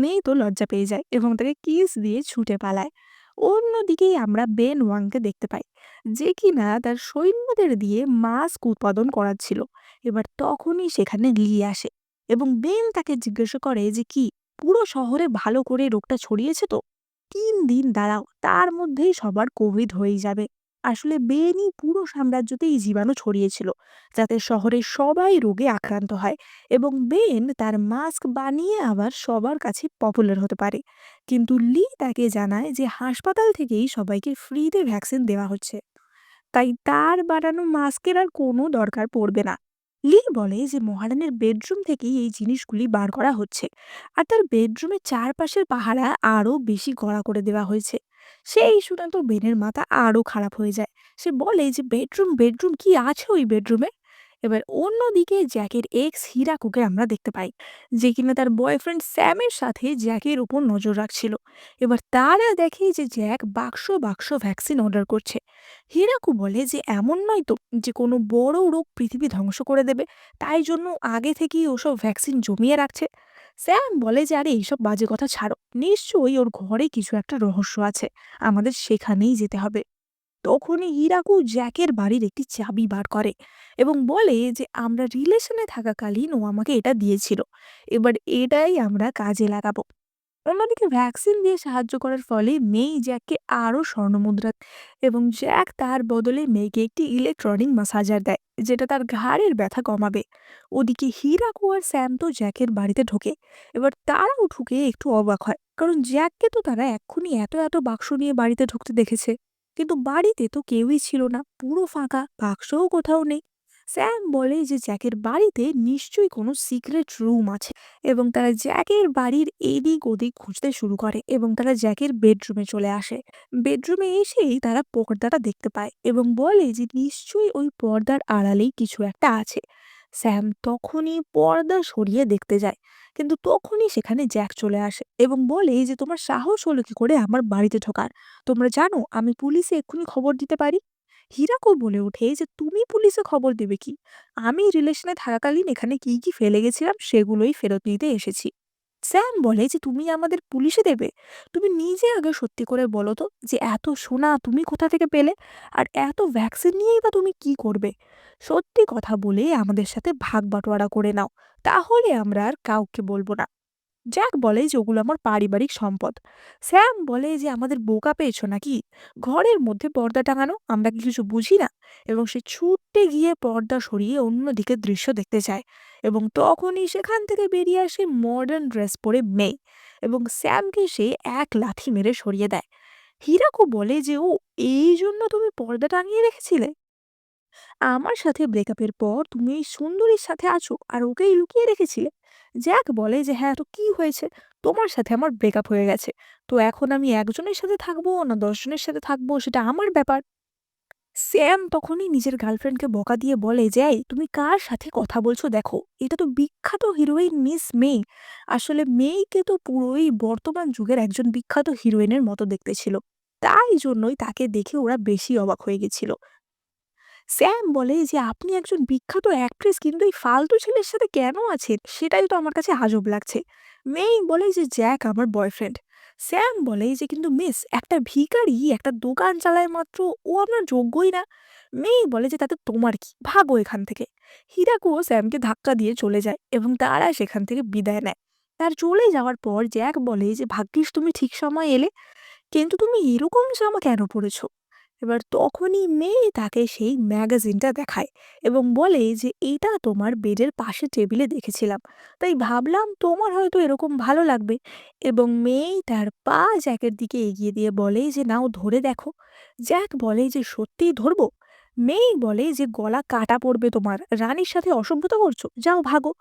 মেয়ে তো লজ্জা পেয়ে যায় এবং তাকে কিস দিয়ে ছুটে পালায়। অন্যদিকেই আমরা বেন ওয়াংকে দেখতে পাই, যে কিনা তার সৈন্যদের দিয়ে মাস্ক উৎপাদন করাচ্ছিল। এবার তখনই সেখানে লি আসে এবং বেন তাকে জিজ্ঞাসা করে যে কি পুরো শহরে ভালো করে রোগটা ছড়িয়েছে তো? 3 দিন দাঁড়াও, তার মধ্যেই সবার কোভিড হয়ে যাবে। আসলে বেনই পুরো সাম্রাজ্যতে এই জীবাণু ছড়িয়েছিল, যাতে শহরের সবাই রোগে আক্রান্ত হয় এবং বেন তার মাস্ক বানিয়ে আবার সবার কাছে পপুলার হতে পারে। কিন্তু লি তাকে জানায় যে হাসপাতাল থেকেই সবাইকে ফ্রিতে ভ্যাকসিন দেওয়া হচ্ছে, তাই তার বানানো মাস্কের আর কোনো দরকার পড়বে না। লি বলে যে মহারানীর বেডরুম থেকেই এই জিনিসগুলি বার করা হচ্ছে, আর তার বেডরুমের চারপাশের পাহারা আরো বেশি কড়া করে দেওয়া হয়েছে। সেই শুনে তো বেনের মাথা আরো খারাপ হয়ে যায়। সে বলে যে বেডরুম বেডরুম কি আছে ওই বেডরুমে? এবার অন্যদিকে জ্যাকের এক্স হিরাকুকে আমরা দেখতে পাই, যে কিনা তার বয়ফ্রেন্ড স্যামের সাথে জ্যাকের উপর নজর রাখছিল। এবার তারা দেখে যে জ্যাক বাক্স বাক্স ভ্যাকসিন অর্ডার করছে। হিরাকু বলে যে এমন নয় তো যে কোনো বড় রোগ পৃথিবী ধ্বংস করে দেবে, তাই জন্য আগে থেকেই ওসব ভ্যাকসিন জমিয়ে রাখছে। স্যাম বলে যে আরে এইসব বাজে কথা ছাড়ো, নিশ্চয়ই ওর ঘরে কিছু একটা রহস্য আছে, আমাদের সেখানেই যেতে হবে। তখনই হিরাকু জ্যাকের বাড়ির একটি চাবি বার করে এবং বলে যে আমরা রিলেশনে থাকাকালীন ও আমাকে এটা দিয়েছিল, এবার এটাই আমরা কাজে লাগাবো। অন্যদিকে ভ্যাকসিন দিয়ে সাহায্য করার ফলে মেই জ্যাককে আরো স্বর্ণমুদ্রা এবং জ্যাক তার বদলে মেয়েকে একটি ইলেকট্রনিক ম্যাসাজার দেয়, যেটা তার ঘাড়ের ব্যথা কমাবে। ওদিকে হিরাকু আর স্যাম তো জ্যাকের বাড়িতে ঢোকে। এবার তারাও ঢুকে একটু অবাক হয়, কারণ জ্যাককে তো তারা এক্ষুনি এত এত বাক্স নিয়ে বাড়িতে ঢুকতে দেখেছে, কিন্তু বাড়িতে তো কেউই ছিল না, পুরো ফাঁকা, বাক্সও কোথাও নেই। স্যাম বলে যে জ্যাকের বাড়িতে নিশ্চয়ই কোনো সিক্রেট রুম আছে এবং তারা জ্যাকের বাড়ির এদিক ওদিক খুঁজতে শুরু করে এবং তারা জ্যাকের বেডরুমে চলে আসে। বেডরুমে এসেই তারা পর্দাটা দেখতে পায় এবং বলে যে নিশ্চয়ই ওই পর্দার আড়ালেই কিছু একটা আছে। স্যাম তখনই পর্দা সরিয়ে দেখতে যায়, কিন্তু তখনই সেখানে জ্যাক চলে আসে এবং বলে যে তোমার সাহস হলো কি করে আমার বাড়িতে ঢোকার? তোমরা জানো আমি পুলিশে এক্ষুনি খবর দিতে পারি। হিরাকো বলে ওঠে যে তুমি পুলিশে খবর দেবে কি? আমি রিলেশনে থাকাকালীন এখানে কি কি ফেলে গেছিলাম সেগুলোই ফেরত নিতে এসেছি। স্যাম বলে যে তুমি আমাদের পুলিশে দেবে? তুমি নিজে আগে সত্যি করে বলো তো যে এত সোনা তুমি কোথা থেকে পেলে, আর এত ভ্যাকসিন নিয়েই বা তুমি কি করবে? সত্যি কথা বলে আমাদের সাথে ভাগ বাটোয়ারা করে নাও, তাহলে আমরা আর কাউকে বলবো না। জ্যাক বলে যে ওগুলো আমার পারিবারিক সম্পদ। স্যাম বলে যে আমাদের বোকা পেয়েছো নাকি? ঘরের মধ্যে পর্দা টাঙানো, আমরা কি কিছু বুঝি না? এবং সে ছুটতে গিয়ে পর্দা সরিয়ে অন্যদিকে দৃশ্য দেখতে চায় এবং তখনই সেখান থেকে বেরিয়ে আসে মডার্ন ড্রেস পরে মেয়ে এবং স্যামকে সে এক লাথি মেরে সরিয়ে দেয়। হিরাকো বলে যে ও এই জন্য তুমি পর্দা টাঙিয়ে রেখেছিলে? আমার সাথে ব্রেকআপের পর তুমি এই সুন্দরীর সাথে আছো আর ওকেই লুকিয়ে রেখেছিলে? জ্যাক বলে যে হ্যাঁ, তো কি হয়েছে? তোমার সাথে আমার ব্রেকআপ হয়ে গেছে, তো এখন আমি একজনের সাথে থাকবো না 10 জনের সাথে থাকবো সেটা আমার ব্যাপার। স্যাম তখনই নিজের গার্লফ্রেন্ডকে বকা দিয়ে বলে যে এই তুমি কার সাথে কথা বলছো দেখো, এটা তো বিখ্যাত হিরোইন মিস মে। আসলে মেয়েকে তো পুরোই বর্তমান যুগের একজন বিখ্যাত হিরোইনের মতো দেখতে ছিল, তাই জন্যই তাকে দেখে ওরা বেশি অবাক হয়ে গেছিল। স্যাম বলে যে আপনি একজন বিখ্যাত অ্যাক্ট্রেস, কিন্তু এই ফালতু ছেলের সাথে কেন আছেন সেটাই তো আমার কাছে আজব লাগছে। মেই বলে যে জ্যাক আমার বয়ফ্রেন্ড। স্যাম বলে যে কিন্তু মিস, একটা ভিখারি একটা দোকান চালায় মাত্র, ও আপনার যোগ্যই না। মেই বলে যে তাতে তোমার কি, ভাগো এখান থেকে। হিরাকুও স্যামকে ধাক্কা দিয়ে চলে যায় এবং তারা সেখান থেকে বিদায় নেয়। তার চলে যাওয়ার পর জ্যাক বলে যে ভাগ্যিস তুমি ঠিক সময় এলে, কিন্তু তুমি এরকম জামা কেন পরেছো? এবার তখনই মেয়ে তাকে সেই ম্যাগাজিনটা দেখায় এবং বলে যে এইটা তোমার বেডের পাশে টেবিলে দেখেছিলাম, তাই ভাবলাম তোমার হয়তো এরকম ভালো লাগবে। এবং মেয়ে তার পা জ্যাকের দিকে এগিয়ে দিয়ে বলে যে নাও ধরে দেখো। জ্যাক বলে যে সত্যিই ধরবো? মেয়ে বলে যে গলা কাটা পড়বে তোমার, রানীর সাথে অসভ্যতা করছো, যাও ভাগো।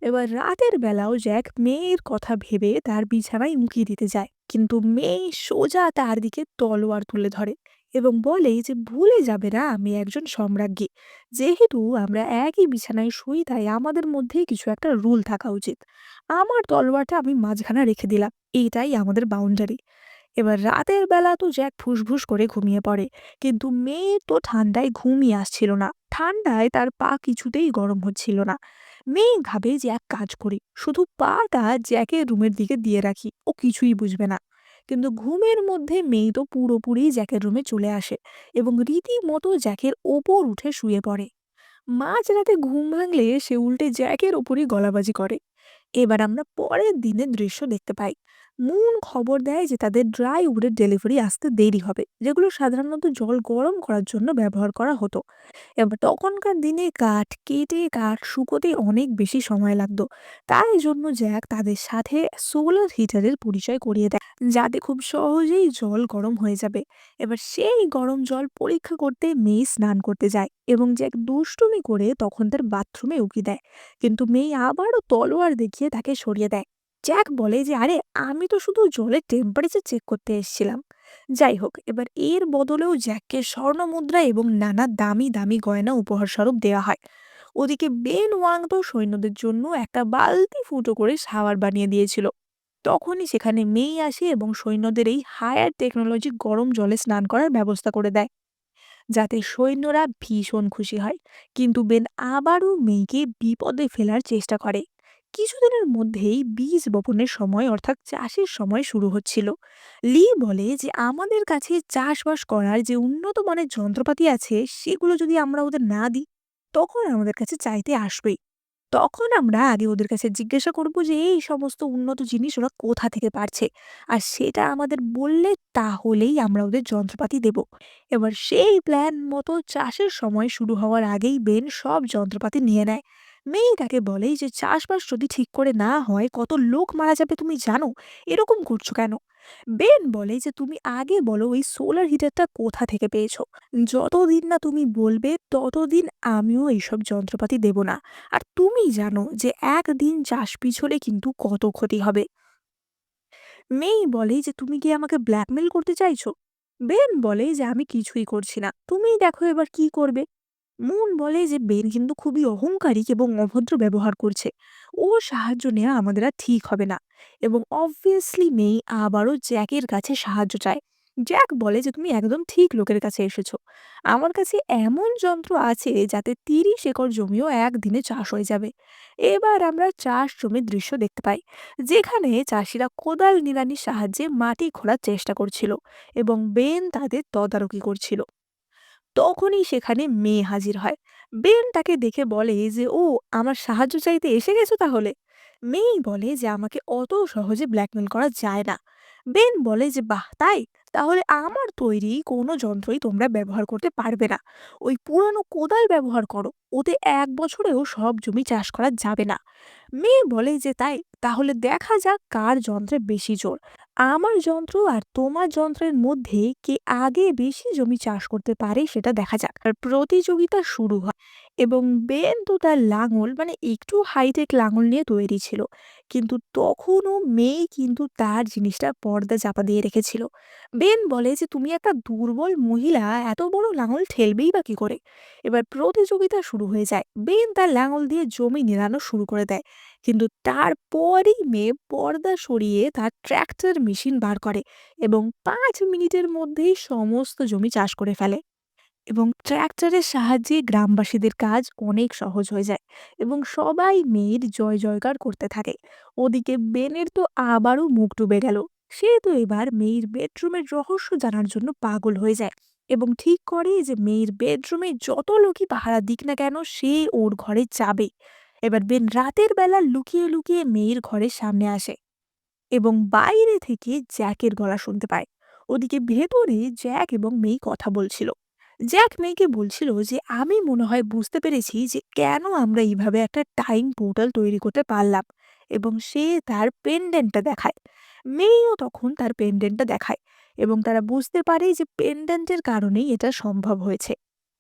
এবার রাতের বেলাও জ্যাক মেয়ের কথা ভেবে তার বিছানায় উঁকিয়ে দিতে যায়, কিন্তু মেয়ে সোজা তার দিকে তলোয়ার তুলে ধরে এবং বলে যে ভুলে যাবে না আমি একজন সম্রাজ্ঞী, যেহেতু আমরা একই বিছানায় শুই তাই আমাদের মধ্যেই কিছু একটা রুল থাকা উচিত। আমার তলোয়ারটা আমি মাঝখানে রেখে দিলাম, এইটাই আমাদের বাউন্ডারি। এবার রাতের বেলা তো জ্যাক ফুসফুস করে ঘুমিয়ে পড়ে, কিন্তু মেয়ে তো ঠান্ডায় ঘুমিয়ে আসছিল না, ঠান্ডায় তার পা কিছুতেই গরম হচ্ছিল না। মেয়ে ভাবে যে এক কাজ করি, শুধু পাটা জ্যাকের রুমের দিকে দিয়ে রাখি, ও কিছুই বুঝবে না। কিন্তু ঘুমের মধ্যে মেয়ে তো পুরোপুরি জ্যাকের রুমে চলে আসে এবং রীতিমতো জ্যাকের ওপর উঠে শুয়ে পড়ে। মাঝরাতে ঘুম ভাঙলে সে উল্টে জ্যাকের ওপরই গলাবাজি করে। এবার আমরা পরের দিনের দৃশ্য দেখতে পাই। মুন খবর দেয় যে তাদের ড্রাই উডের ডেলিভারি আসতে দেরি হবে, যেগুলো সাধারণত জল গরম করার জন্য ব্যবহার করা হতো। এবার তখনকার দিনে কাঠ কেটে কাঠ শুকোতে অনেক বেশি সময় লাগতো। তাই জন্য জ্যাক তাদের সাথে সোলার হিটারের পরিচয় করিয়ে দেয়, যাতে খুব সহজেই জল গরম হয়ে যাবে। এবার সেই গরম জল পরীক্ষা করতে মেয়ে স্নান করতে যায় এবং জ্যাক দুষ্টুমি করে তখন তার বাথরুমে উকি দেয়। কিন্তু মেয়ে আবারও তলোয়ার দেখিয়ে তাকে সরিয়ে দেয়। জ্যাক বলে যে আরে, আমি তো শুধু জলের টেম্পারেচার চেক করতে এসেছিলাম। যাই হোক, এবার এর বদলেও জ্যাককে স্বর্ণ মুদ্রা এবং নানা দামি দামি গয়না উপহার স্বরূপ দেওয়া হয়। ওদিকে বেন ওয়াং তো সৈন্যদের জন্য একটা বালতি ফুটো করে সাওয়ার বানিয়ে দিয়েছিল। তখনই সেখানে মেই আসে এবং সৈন্যদের এই হায়ার টেকনোলজি গরম জলে স্নান করার ব্যবস্থা করে দেয়, যাতে সৈন্যরা ভীষণ খুশি হয়। কিন্তু বেন আবারও মেইকে বিপদে ফেলার চেষ্টা করে। কিছুদিনের মধ্যেই বীজ বপনের সময় অর্থাৎ চাষের সময় শুরু হচ্ছিল। লি বলে যে আমাদের কাছে চাষবাস করার যে উন্নত মানের যন্ত্রপাতি আছে, সেগুলো যদি আমরা ওদের না দিই, তখন আমাদের কাছে চাইতে আসবেই। তখন আমরা আগে ওদের কাছে জিজ্ঞাসা করব যে এই সমস্ত উন্নত জিনিস ওরা কোথা থেকে পারছে, আর সেটা আমাদের বললে তাহলেই আমরা ওদের যন্ত্রপাতি দেব। এবার সেই প্ল্যান মতো চাষের সময় শুরু হওয়ার আগেই বেন সব যন্ত্রপাতি নিয়ে নেয়। মেয়ে তাকে বলে যে চাষবাস যদি ঠিক করে না হয় কত লোক মারা যাবে তুমি জানো, এরকম করছো কেন? বেন বলে যে তুমি আগে বলো ওই সোলার হিটারটা কোথা থেকে পেয়েছো। যতদিন না তুমি বলবে ততদিন আমিও এইসব যন্ত্রপাতি দেব না। আর তুমি জানো যে একদিন চাষ পিছলে কিন্তু কত ক্ষতি হবে। মেই বলে যে তুমি কি আমাকে ব্ল্যাকমেল করতে চাইছো? বেন বলে যে আমি কিছুই করছি না, তুমিই দেখো এবার কি করবে। মুন বলে যে বেন কিন্তু খুবই অহংকারী এবং অভদ্র ব্যবহার করছে, ওর সাহায্য নেওয়া আমাদের আর ঠিক হবে না। এবং অবভিয়াসলি মেই আবারও জ্যাকের কাছে সাহায্য চায়। জ্যাক বলে যে তুমি একদম ঠিক লোকের কাছে এসেছো। আমার কাছে এমন যন্ত্র আছে যাতে 30 একর জমিও একদিনে চাষ হয়ে যাবে। এবার আমরা চাষ জমির দৃশ্য দেখতে পাই, যেখানে চাষিরা কোদাল নিড়ানির সাহায্যে মাটি খোঁড়ার চেষ্টা করছিল এবং বেন তাদের তদারকি করছিল। তখনই সেখানে মেয়ে হাজির হয়। বেন তাকে দেখে বলে যে ও আমার সাহায্য চাইতে এসে গেছো তাহলে। মেই বলে যে আমাকে অত সহজে ব্ল্যাকমেল করা যায় না। বেন বলে যে বাহ তাই, তাহলে আমার তৈরি কোনো যন্ত্রই তোমরা ব্যবহার করতে পারবে না। ওই পুরানো কোদাল ব্যবহার করো, ওতে 1 বছরেও সব জমি চাষ করা যাবে না। মেয়ে বলে যে তাই, তাহলে দেখা যাক কার যন্ত্রে বেশি জোর। আমার যন্ত্র আর তোমার যন্ত্রের মধ্যে কে আগে বেশি জমি চাষ করতে পারে সেটা দেখা যাক। আর প্রতিযোগিতা শুরু হয় এবং বেন তো তার লাঙল মানে একটু হাইটেক লাঙল নিয়ে তৈরি ছিল, কিন্তু তখনও মেয়ে কিন্তু তার জিনিসটা পর্দা চাপা দিয়ে রেখেছিল। বেন বলে যে তুমি একটা দুর্বল মহিলা, এত বড় লাঙল ঠেলবেই বা কি করে। এবার প্রতিযোগিতা শুরু হয়ে যায়, বেন তার লাঙল দিয়ে জমি নিড়ানো শুরু করে দেয়। কিন্তু তারপরই মেয়ে পর্দা সরিয়ে তার ট্র্যাক্টর মেশিন বার করে এবং 5 মিনিটের মধ্যেই সমস্ত জমি চাষ করে ফেলে। এবং ট্র্যাক্টরের সাহায্যে গ্রামবাসীদের কাজ অনেক সহজ হয়ে যায় এবং সবাই মেয়ের জয় জয়কার করতে থাকে। ওদিকে বেনের তো আবারও মুখ ডুবে গেল। সে তো এবার মেয়ের বেডরুমের রহস্য জানার জন্য পাগল হয়ে যায় এবং ঠিক করে যে মেয়ের বেডরুমে যত লোকই পাহারা দিক না কেন সে ওর ঘরে যাবে। এবার বেন রাতের বেলা লুকিয়ে লুকিয়ে মেয়ের ঘরের সামনে আসে এবং বাইরে থেকে জ্যাকের গলা শুনতে পায়। ওদিকে ভেতরে জ্যাক এবং মেই কথা বলছিল। জ্যাক মেয়েকে বলছিল যে আমি মনে হয় বুঝতে পেরেছি যে কেন আমরা এইভাবে একটা টাইম পোর্টাল তৈরি করতে পারলাম। এবং সে তার পেন্ডেন্টটা দেখায়। মেয়েও তখন তার পেন্ডেন্টটা দেখায় এবং তারা বুঝতে পারে যে পেন্ডেন্টের কারণেই এটা সম্ভব হয়েছে।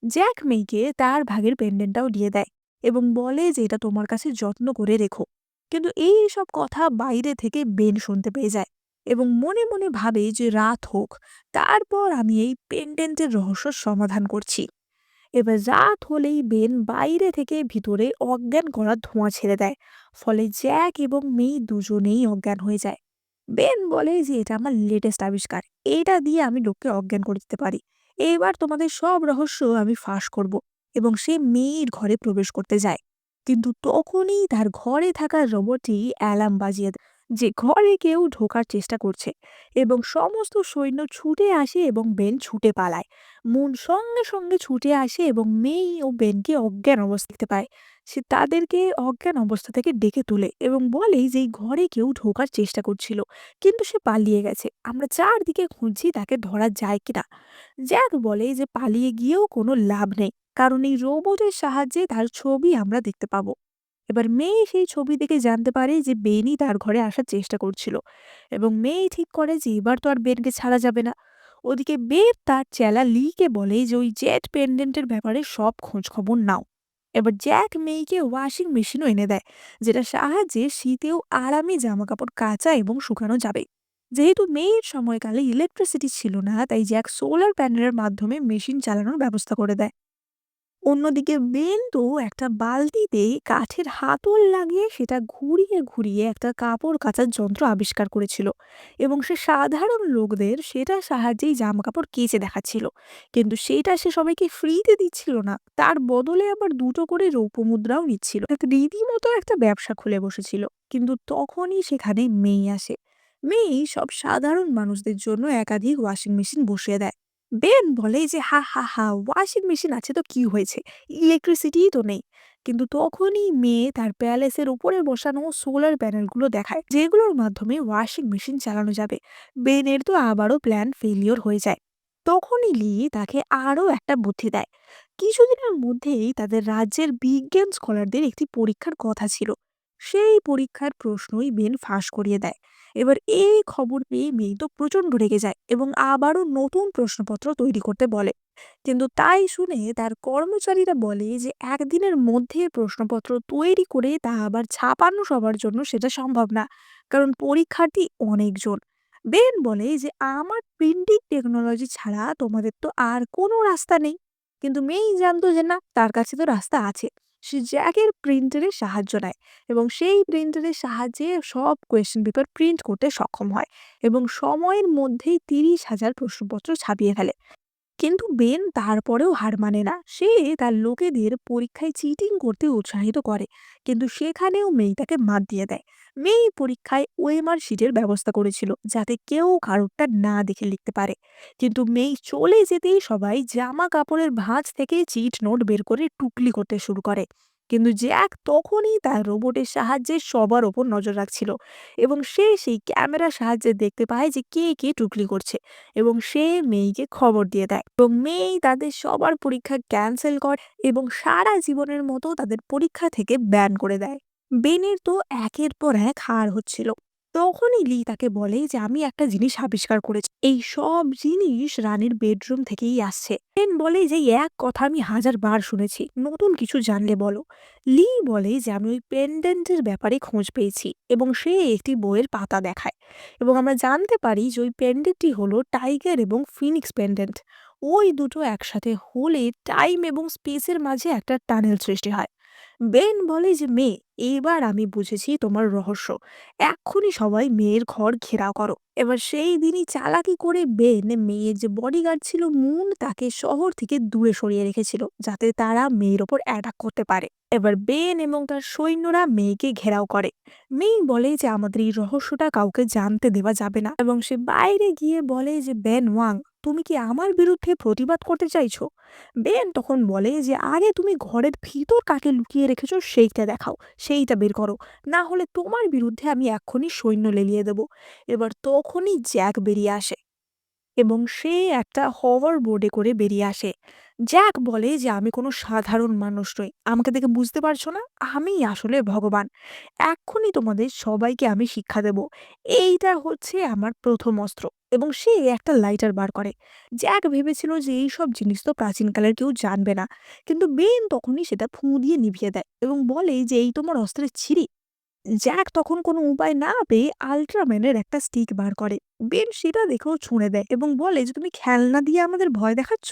জ্যাক মেয়েকে তার ভাগের পেন্ডেন্টটাও দিয়ে দেয় এবং বলে যে এটা তোমার কাছে যত্ন করে রেখো। কিন্তু এই সব কথা বাইরে থেকে বেন শুনতে পেয়ে যায় এবং মনে মনে ভাবে যে রাত হোক, তারপর আমি এই পেন্ডেন্টের রহস্য সমাধান করছি। এবার রাত হলেই বেন বাইরে থেকে ভিতরে অজ্ঞান করা ধোঁয়া ছেড়ে দেয়, ফলে জ্যাক এবং মেই দুজনেই অজ্ঞান হয়ে যায়। বেন বলে যে এটা আমার লেটেস্ট আবিষ্কার, এটা দিয়ে আমি লোককে অজ্ঞান করে দিতে পারি। এবার তোমাদের সব রহস্য আমি ফাঁস করব। এবং সে মেয়ের ঘরে প্রবেশ করতে যায়। কিন্তু তখনই তার ঘরে থাকা রোবটটি অ্যালার্ম বাজিয়ে দেয় যে ঘরে কেউ ঢোকার চেষ্টা করছে, এবং সমস্ত সৈন্য ছুটে আসে এবং বেন ছুটে পালায়। মুন সঙ্গে সঙ্গে ছুটে আসে এবং মেই ও বেনকে অজ্ঞান অবস্থা দেখতে পায়। সে তাদেরকে অজ্ঞান অবস্থা থেকে ডেকে তোলে এবং বলে যে এই ঘরে কেউ ঢোকার চেষ্টা করছিল, কিন্তু সে পালিয়ে গেছে। আমরা চারদিকে খুঁজছি তাকে ধরা যায় কিনা। জ্যাক বলে যে পালিয়ে গিয়েও কোনো লাভ নেই, কারণ এই রোবটের সাহায্যে তার ছবি আমরা দেখতে পাবো। এবার মেয়ে সেই ছবি দেখে জানতে পারে যে বেনই তার ঘরে আসার চেষ্টা করছিল, এবং মেয়ে ঠিক করে যে এবার তো আর বেনকে ছাড়া যাবে না। ওদিকে বেন তার চেলা লিকে বলে যে ওই জেট পেন্ডেন্টের ব্যাপারে সব খোঁজ খবর নাও। এবার জ্যাক মেয়েকে ওয়াশিং মেশিনও এনে দেয়, যেটা সাহায্যে শীতেও আরামে জামা কাপড় কাচা এবং শুকানো যাবে। যেহেতু মেয়ের সময়কালে ইলেকট্রিসিটি ছিল না, তাই জ্যাক সোলার প্যানেলের মাধ্যমে মেশিন চালানোর ব্যবস্থা করে দেয়। অন্যদিকে বেন্টু একটা বালতিতে কাঠের হাতল লাগিয়ে সেটা ঘুরিয়ে ঘুরিয়ে একটা কাপড় কাচার যন্ত্র আবিষ্কার করেছিল, এবং সে সাধারণ লোকদের সেটার সাহায্যেই জামা কাপড় কেচে দেখাচ্ছিল। কিন্তু সেটা সে সবাইকে ফ্রিতে দিচ্ছিল না, তার বদলে আবার দুটো করে রৌপ্য মুদ্রাও নিচ্ছিল। এক রীতিমতো একটা ব্যবসা খুলে বসেছিল। কিন্তু তখনই সেখানে মেয়ে আসে। মেয়ে সব সাধারণ মানুষদের জন্য একাধিক ওয়াশিং মেশিন বসিয়ে দেয়। বেন বলে যে হা হা হা, ওয়াশিং মেশিন আছে তো কি হয়েছে, ইলেকট্রিসিটিই তো নেই। কিন্তু তখনই মেয়ে তার প্যালেসের উপরে বসানো সোলার প্যানেলগুলো দেখায়, যেগুলোর মাধ্যমে ওয়াশিং মেশিন চালানো যাবে। বেনের তো আবারও প্ল্যান ফেলিওর হয়ে যায়। তখনই লি তাকে আরও একটা বুদ্ধি দেয়। কিছুদিনের মধ্যেই তাদের রাজ্যের বিজ্ঞান স্কলারদের একটি পরীক্ষার কথা ছিল। সেই পরীক্ষার প্রশ্নই বেন ফাঁস করিয়ে দেয়। এবার এই খবর পেয়ে মেয়ে তো প্রচন্ড রেগে যায় এবং আবারও নতুন প্রশ্নপত্র তৈরি করতে বলে। কিন্তু তাই শুনে তার কর্মচারীরা বলে যে একদিনের মধ্যে প্রশ্নপত্র তৈরি করে তা আবার ছাপানো সবার জন্য সেটা সম্ভব না, কারণ পরীক্ষার্থী অনেকজন। বেন বলে যে আমার প্রিন্টিং টেকনোলজি ছাড়া তোমাদের তো আর কোনো রাস্তা নেই। কিন্তু মেই জানতো যে না, তার কাছে তো রাস্তা আছে। সে জ্যাকের প্রিন্টারের সাহায্য নেয় এবং সেই প্রিন্টারের সাহায্যে সব কোয়েশ্চেন পেপার প্রিন্ট করতে সক্ষম হয়, এবং সময়ের মধ্যেই 30,000 প্রশ্নপত্র ছাপিয়ে ফেলে। কিন্তু বেন তারপরেও হার মানে না। সে তার লোকেদের পরীক্ষায় চিটিং করতে উৎসাহিত করে, কিন্তু সেখানেও মেই তাকে মাত দিয়ে দেয়। মেই পরীক্ষায় ওএমআর শিটের ব্যবস্থা করেছিল, যাতে কেউ কারোরটা না দেখে লিখতে পারে। কিন্তু মেই চলে যেতেই সবাই জামা কাপড়ের ভাঁজ থেকে চিট নোট বের করে টুকলি করতে শুরু করে। কিন্তু জ্যাক তখনই তার রোবটের সাহায্যে সবার ওপর নজর রাখছিল, এবং সে সেই ক্যামেরার সাহায্যে দেখতে পায় যে কে কে টুকলি করছে, এবং সে মেইকে খবর দিয়ে দেয়, এবং মেই তাদের সবার পরীক্ষা ক্যান্সেল করে এবং সারা জীবনের মতো তাদের পরীক্ষা থেকে ব্যান করে দেয়। বেনের তো একের পর এক হার হচ্ছিল। তখনই লি তাকে বলে যে আমি একটা জিনিস আবিষ্কার করেছি, এই সব জিনিস রানীর বেডরুম থেকেই আসছে। বেন বলে যে এক কথা আমি 1000 বার শুনেছি, নতুন কিছু জানলে বলো। লি বলে যে আমি ওই পেন্ডেন্টের ব্যাপারে খোঁজ পেয়েছি, এবং সে একটি বইয়ের পাতা দেখায়, এবং আমরা জানতে পারি যে ওই পেন্ডেন্টটি হলো টাইগার এবং ফিনিক্স পেন্ডেন্ট। ওই দুটো একসাথে হলে টাইম এবং স্পেসের মাঝে একটা টানেল সৃষ্টি হয়। বেন বলে যে মেয়ে, এবার আমি বুঝেছি তোমার রহস্য। এক্ষুনি সবাই মেয়ের ঘর ঘেরাও করো। এবার সেই দিনই চালাকি করে বেন মেয়ের যে বডিগার্ড ছিল মুন, তাকে শহর থেকে দূরে সরিয়ে রেখেছিল, যাতে তারা মেয়ের ওপর অ্যাটাক করতে পারে। এবার বেন এবং তার সৈন্যরা মেয়েকে ঘেরাও করে। মেই বলে যে আমাদের এই রহস্যটা কাউকে জানতে দেওয়া যাবে না, এবং সে বাইরে গিয়ে বলে যে বেন ওয়াং, তুমি কি আমার বিরুদ্ধে প্রতিবাদ করতে চাইছো? বেন তখন বলে যে আগে তুমি ঘরের ভিতর কাকে লুকিয়ে রেখেছো সেইটা দেখাও, সেইটা বের করো, না হলে তোমার বিরুদ্ধে আমি এক্ষুনি সৈন্য লেলিয়ে দেব। এবার তখনই জ্যাক বেরিয়ে আসে, এবং সে একটা হভার বোর্ডে করে বেরিয়ে আসে। জ্যাক বলে যে আমি কোনো সাধারণ মানুষ নই, আমাকে দেখে বুঝতে পারছো না, আমি আসলে ভগবান। এক্ষুনি তোমাদের সবাইকে আমি শিক্ষা দেব। এইটা হচ্ছে আমার প্রথম অস্ত্র। এবং সে একটা লাইটার বার করে। জ্যাক ভেবেছিল যে এই সব জিনিস তো প্রাচীনকালের কেউ জানবে না, কিন্তু বেন তখনই সেটা ফুঁ দিয়ে নিভিয়ে দেয় এবং বলে যে এই তোমার অস্ত্রের ছিরি। জ্যাক তখন কোনো উপায় না পেয়ে আল্ট্রাম্যানের একটা স্টিক বার করে। বেন সেটা দেখেও ছুঁড়ে দেয় এবং বলে যে তুমি খেলনা দিয়ে আমাদের ভয় দেখাচ্ছ।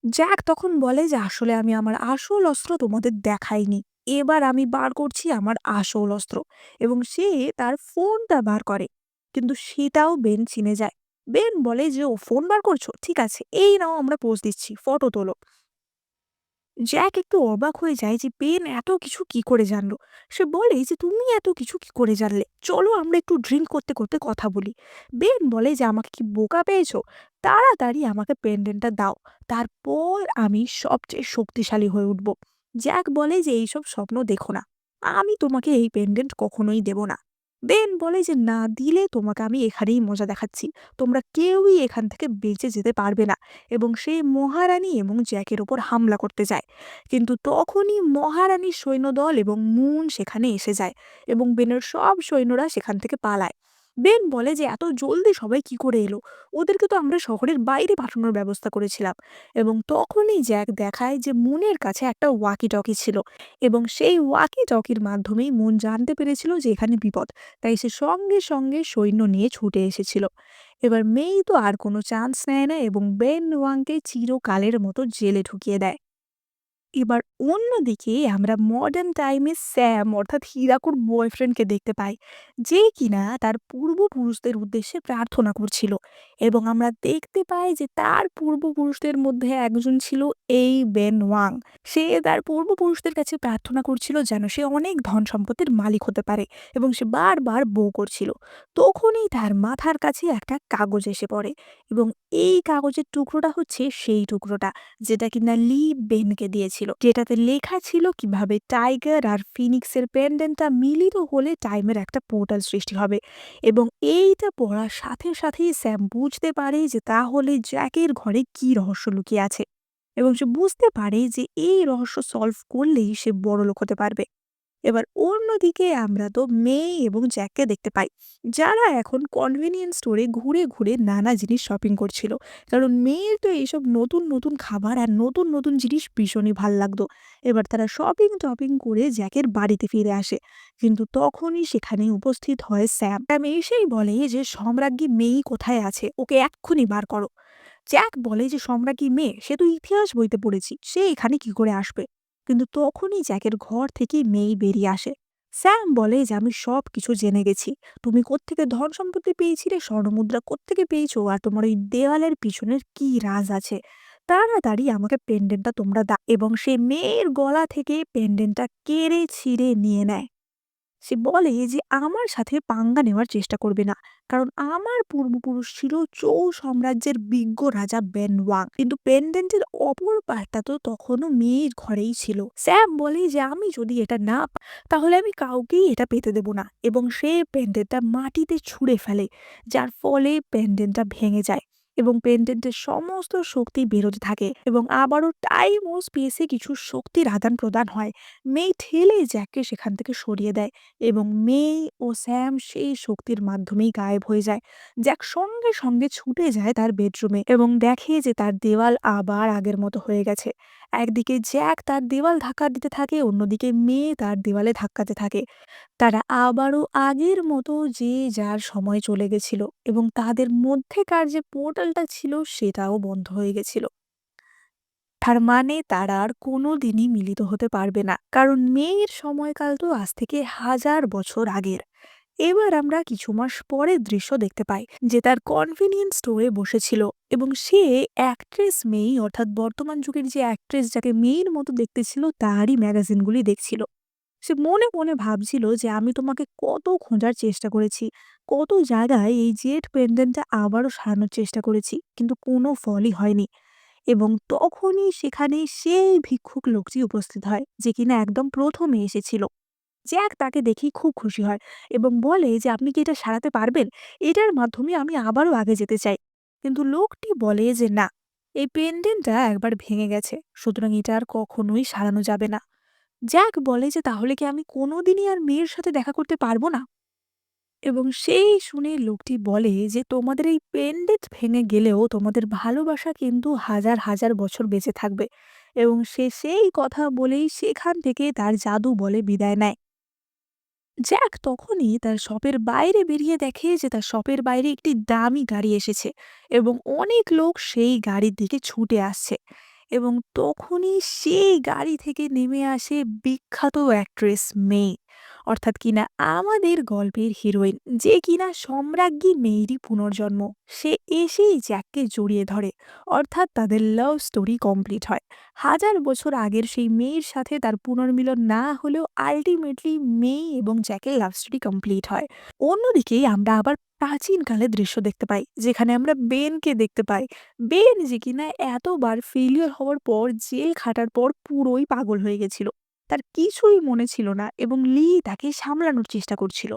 জ্যাক তখন বলে যে আসলে আমি আমার আসল অস্ত্র তোমাদের দেখাইনি, এবার আমি বার করছি আমার আসল অস্ত্র। এবং সে তার ফোনটা বার করে, কিন্তু সেটাও বেন চিনে যায়। বেন বলে যে ও ফোন বার করছো, ঠিক আছে এই নাও আমরা পোজ দিচ্ছি, ফটো তোলো। জ্যাক একটু অবাক হয়ে যায় যে বেন এত কিছু কি করে জানলো। সে বলে যে তুমি এত কিছু কি করে জানলে, চলো আমরা একটু ড্রিঙ্ক করতে করতে কথা বলি। বেন বলে যে আমাকে কি বোকা পেয়েছো, তাড়াতাড়ি আমাকে পেন্ডেন্টটা দাও, তারপর আমি সবচেয়ে শক্তিশালী হয়ে উঠব। জ্যাক বলে যে এইসব স্বপ্ন দেখো না, আমি তোমাকে এই পেন্ডেন্ট কখনোই দেব না। বেন বলে যে না দিলে তোমাকে আমি এখানেই মজা দেখাচ্ছি, তোমরা কেউই এখান থেকে বেঁচে যেতে পারবে না। এবং সে মহারানী এবং জ্যাকের ওপর হামলা করতে যায়। কিন্তু তখনই মহারানীর সৈন্যদল এবং মুন সেখানে এসে যায় এবং বেনের সব সৈন্যরা সেখান থেকে পালায়। বেন বলে যে এত জলদি সবাই কি করে এলো, ওদেরকে তো আমরা শহরের বাইরে পাঠানোর ব্যবস্থা করেছিলাম। এবং তখনই জ্যাক দেখায় যে মুনের কাছে একটা ওয়াকি টকি ছিল এবং সেই ওয়াকি টকির মাধ্যমেই মুন জানতে পেরেছিল যে এখানে বিপদ, তাই সে সঙ্গে সঙ্গে সৈন্য নিয়ে ছুটে এসেছিল। এবার মেই তো আর কোনো চান্স নেয় না এবং বেন ওয়াংকে চিরকালের মতো জেলে ঢুকিয়ে দেয়। এবার অন্যদিকে আমরা মডার্ন টাইমে স্যাম অর্থাৎ হীরাকুর বয়ফ্রেন্ডকে দেখতে পাই, যে কিনা তার পূর্বপুরুষদের উদ্দেশ্যে প্রার্থনা করছিল। এবং আমরা দেখতে পাই যে তার পূর্বপুরুষদের মধ্যে একজন ছিল এই বেন ওয়াং। সে তার পূর্বপুরুষদের কাছে প্রার্থনা করছিল যেন সে অনেক ধন সম্পত্তির মালিক হতে পারে এবং সে বারবার বউ করছিল। তখনই তার মাথার কাছে একটা কাগজ এসে পড়ে এবং এই কাগজের টুকরোটা হচ্ছে সেই টুকরোটা যেটা কিনা লি বেনকে দিয়েছিল, যেটাতে লেখা ছিল কিভাবে টাইগার আর ফিনিক্সের পেন্ডেন্টটা মিলিত হলে টাইমের একটা পোর্টাল সৃষ্টি হবে। এবং এইটা পড়ার সাথে সাথেই স্যাম বুঝতে পারে যে তাহলে জ্যাকের ঘরে কি রহস্য লুকিয়ে আছে এবং সে বুঝতে পারে যে এই রহস্য সলভ করলেই সে বড়লোক হতে পারবে। এবার অন্যদিকে আমরা তো মেয়ে এবং জ্যাককে দেখতে পাই, যারা এখন কনভেনিয়েন্স স্টোরে ঘুরে ঘুরে নানা জিনিস শপিং করছিল। কারণ মেয়ের তো এইসব নতুন নতুন খাবার আর নতুন নতুন জিনিস ভীষণই ভাল লাগতো। এবার তারা শপিং টপিং করে জ্যাকের বাড়িতে ফিরে আসে, কিন্তু তখনই সেখানে উপস্থিত হয় স্যাম। স্যাম এসেই বলে যে সম্রাজ্ঞী মেয়ে কোথায় আছে, ওকে এক্ষুনি বার করো। জ্যাক বলে যে সম্রাজ্ঞী মেয়ে, সে তো ইতিহাস বইতে পড়েছি, সে এখানে কি করে আসবে। কিন্তু তখনই জ্যাকের ঘর থেকে মেই বেরিয়ে আসে। স্যাম বলে যে আমি সব কিছু জেনে গেছি, তুমি কোত্থেকে ধন সম্পত্তি পেয়েছিলে, স্বর্ণমুদ্রা কোত্থেকে পেয়েছো, আর তোমার ওই দেওয়ালের পিছনের কি রাজ আছে, তাড়াতাড়ি আমাকে পেন্ডেন্টটা তোমরা দাও। এবং সে মেয়ের গলা থেকে পেন্ডেন্টটা কেড়ে ছিঁড়ে নিয়ে নেয়। সে বলে যে আমার সাথে পাঙ্গা নেওয়ার চেষ্টা করবে না, কারণ আমার পূর্বপুরুষ ছিল চৌ সাম্রাজ্যের বিজ্ঞ রাজা বেন ওয়াং, কিন্তু পেন্ডেন্টের অপর পার্টটা তো তখনও মেয়ের ঘরেই ছিল। স্যাম বলে যে আমি যদি এটা না তাহলে আমি কাউকেই এটা পেতে দেব না, এবং সে পেন্ডেন্টটা মাটিতে ছুঁড়ে ফেলে, যার ফলে পেন্ডেন্টটা ভেঙে যায় এবং পেন্ডেন্টের সমস্ত শক্তি বেরোতে থাকে এবং আবারও টাইম ও স্পেসে কিছু শক্তির আদান প্রদান হয়। মেই ঠেলে জ্যাককে সেখান থেকে সরিয়ে দেয় এবং মেই ও স্যাম সেই শক্তির মাধ্যমেই গায়েব হয়ে যায়। জ্যাক সঙ্গে সঙ্গে ছুটে যায় তার বেডরুমে এবং দেখে যে তার দেওয়াল আবার আগের মতো হয়ে গেছে। একদিকে জ্যাক তার দেওয়াল ধাক্কা দিতে থাকে, অন্যদিকে মেয়ে তার দেওয়ালে ধাক্কাতে থাকে। তারা আবারও আগের মতো যে যার সময় চলে গেছিল এবং তাদের মধ্যেকার যে পোর্টালটা ছিল সেটাও বন্ধ হয়ে গেছিল। তার মানে তারা আর কোনোদিনই মিলিত হতে পারবে না, কারণ মেয়ের সময়কাল তো আজ থেকে হাজার বছর আগের। এবার আমরা কিছু মাস পরের দৃশ্য দেখতে পাই, যে তার কনভেনিয়েন্স স্টোরে বসেছিল এবং সে অ্যাক্ট্রেস মেই অর্থাৎ বর্তমান যুগের যে অ্যাক্ট্রেস যাকে মেয়ের মতো দেখতে ছিল তারই ম্যাগাজিনগুলি দেখছিল। সে মনে মনে ভাবছিল যে আমি তোমাকে কত খোঁজার চেষ্টা করেছি, কত জায়গায় এই জেড পেন্ডেন্টটা আবারও সারানোর চেষ্টা করেছি, কিন্তু কোনো ফলই হয়নি। এবং তখনই সেখানে সেই ভিক্ষুক লোকটি উপস্থিত হয়, যে কিনা একদম প্রথমে এসেছিল। জ্যাক তাকে দেখেই খুব খুশি হয় এবং বলে যে আপনি কি এটা সারাতে পারবেন, এটার মাধ্যমে আমি আবারও আগে যেতে চাই। কিন্তু লোকটি বলে যে না, এই পেন্ডেন্টটা একবার ভেঙে গেছে, সুতরাং এটা আর কখনোই সারানো যাবে না। জ্যাক বলে যে তাহলে কি আমি কোনোদিনই আর মেয়ের সাথে দেখা করতে পারবো না। এবং সেই শুনে লোকটি বলে যে তোমাদের এই পেন্ডেন্ট ভেঙে গেলেও তোমাদের ভালোবাসা কিন্তু হাজার হাজার বছর বেঁচে থাকবে। এবং সে সেই কথা বলেই সেখান থেকে তার জাদু বলে বিদায় নেয়। জ্যাক তখনই তার শপের বাইরে বেরিয়ে দেখে যে তার শপের বাইরে একটি দামি গাড়ি এসেছে এবং অনেক লোক সেই গাড়ির দিকে ছুটে আসছে। এবং তখনই সেই গাড়ি থেকে নেমে আসে বিখ্যাত অ্যাক্ট্রেস মেই। অর্থাৎ কিনা আমাদের গল্পের হিরোইন যে কিনা সম্রাজ্ঞী মেয়েরই পুনর্জন্ম, সে এসেই জ্যাককে জড়িয়ে ধরে। অর্থাৎ তাদের লাভ স্টোরি কমপ্লিট হয়। হাজার বছর আগের সেই মেয়ের সাথে তার পুনর্মিলন না হলেও আলটিমেটলি মেয়ে এবং জ্যাকের লাভ স্টোরি কমপ্লিট হয়। অন্যদিকে আমরা আবার প্রাচীনকালের দৃশ্য দেখতে পাই, যেখানে আমরা বেনকে দেখতে পাই। বেন যে কিনা এতবার ফেলিওর হওয়ার পর জেল খাটার পর পুরোই পাগল হয়ে গেছিল। তার কিছুই মনে ছিল না এবং লি তাকে সামলানোর চেষ্টা করছিল।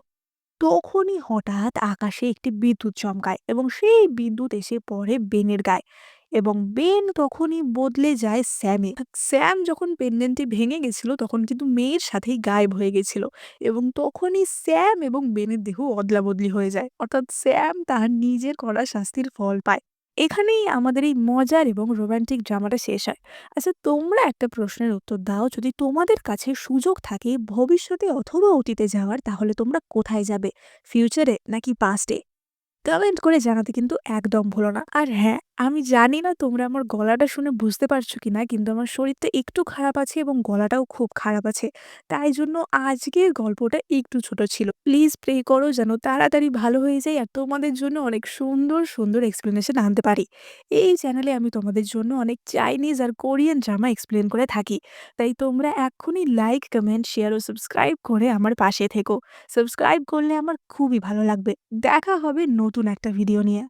তখনই হঠাৎ আকাশে একটি বিদ্যুৎ চমকায় এবং সেই বিদ্যুৎ এসে পড়ে বেনের গায়ে এবং বেন তখনই বদলে যায় স্যামে। স্যাম যখন পেন্ডেন্টটি ভেঙে গেছিল তখন কিন্তু মেয়ের সাথেই গায়েব হয়ে গেছিল এবং তখনই স্যাম এবং বেনের দেহ অদলা বদলি হয়ে যায়, অর্থাৎ স্যাম তার নিজের করা শাস্তির ফল পায়। এখানেই আমাদের এই মজার এবং রোমান্টিক ড্রামাটা শেষ হয়। আচ্ছা, তোমরা একটা প্রশ্নের উত্তর দাও, যদি তোমাদের কাছে সুযোগ থাকে ভবিষ্যতে অথবা অতীতে যাওয়ার, তাহলে তোমরা কোথায় যাবে? ফিউচারে নাকি পাস্টে? কমেন্ট করে জানাতে কিন্তু একদম ভুলো না। আর হ্যাঁ, আমি জানি না তোমরা আমার গলাটা শুনে বুঝতে পারছো কিনা, কিন্তু আমার শরীরটা একটু খারাপ আছে এবং গলাটাও খুব খারাপ আছে। তাই জন্য আজকের গল্পটা একটু ছোট ছিল। প্লিজ প্রে করো যেন তাড়াতাড়ি ভালো হয়ে যায় আর তোমাদের জন্য অনেক সুন্দর, সুন্দর এক্সপ্লেনেশন আনতে পারি। এই চ্যানেলে আমি তোমাদের জন্য অনেক চাইনিজ আর কোরিয়ান ড্রামা এক্সপ্লেন করে থাকি। তাই তোমরা এক্ষুনি লাইক, কমেন্ট, শেয়ার ও সাবস্ক্রাইব করে আমার পাশে থেকো। সাবস্ক্রাইব করলে আমার খুবই ভালো লাগবে। দেখা হবে নতুন একটা ভিডিও নিয়ে।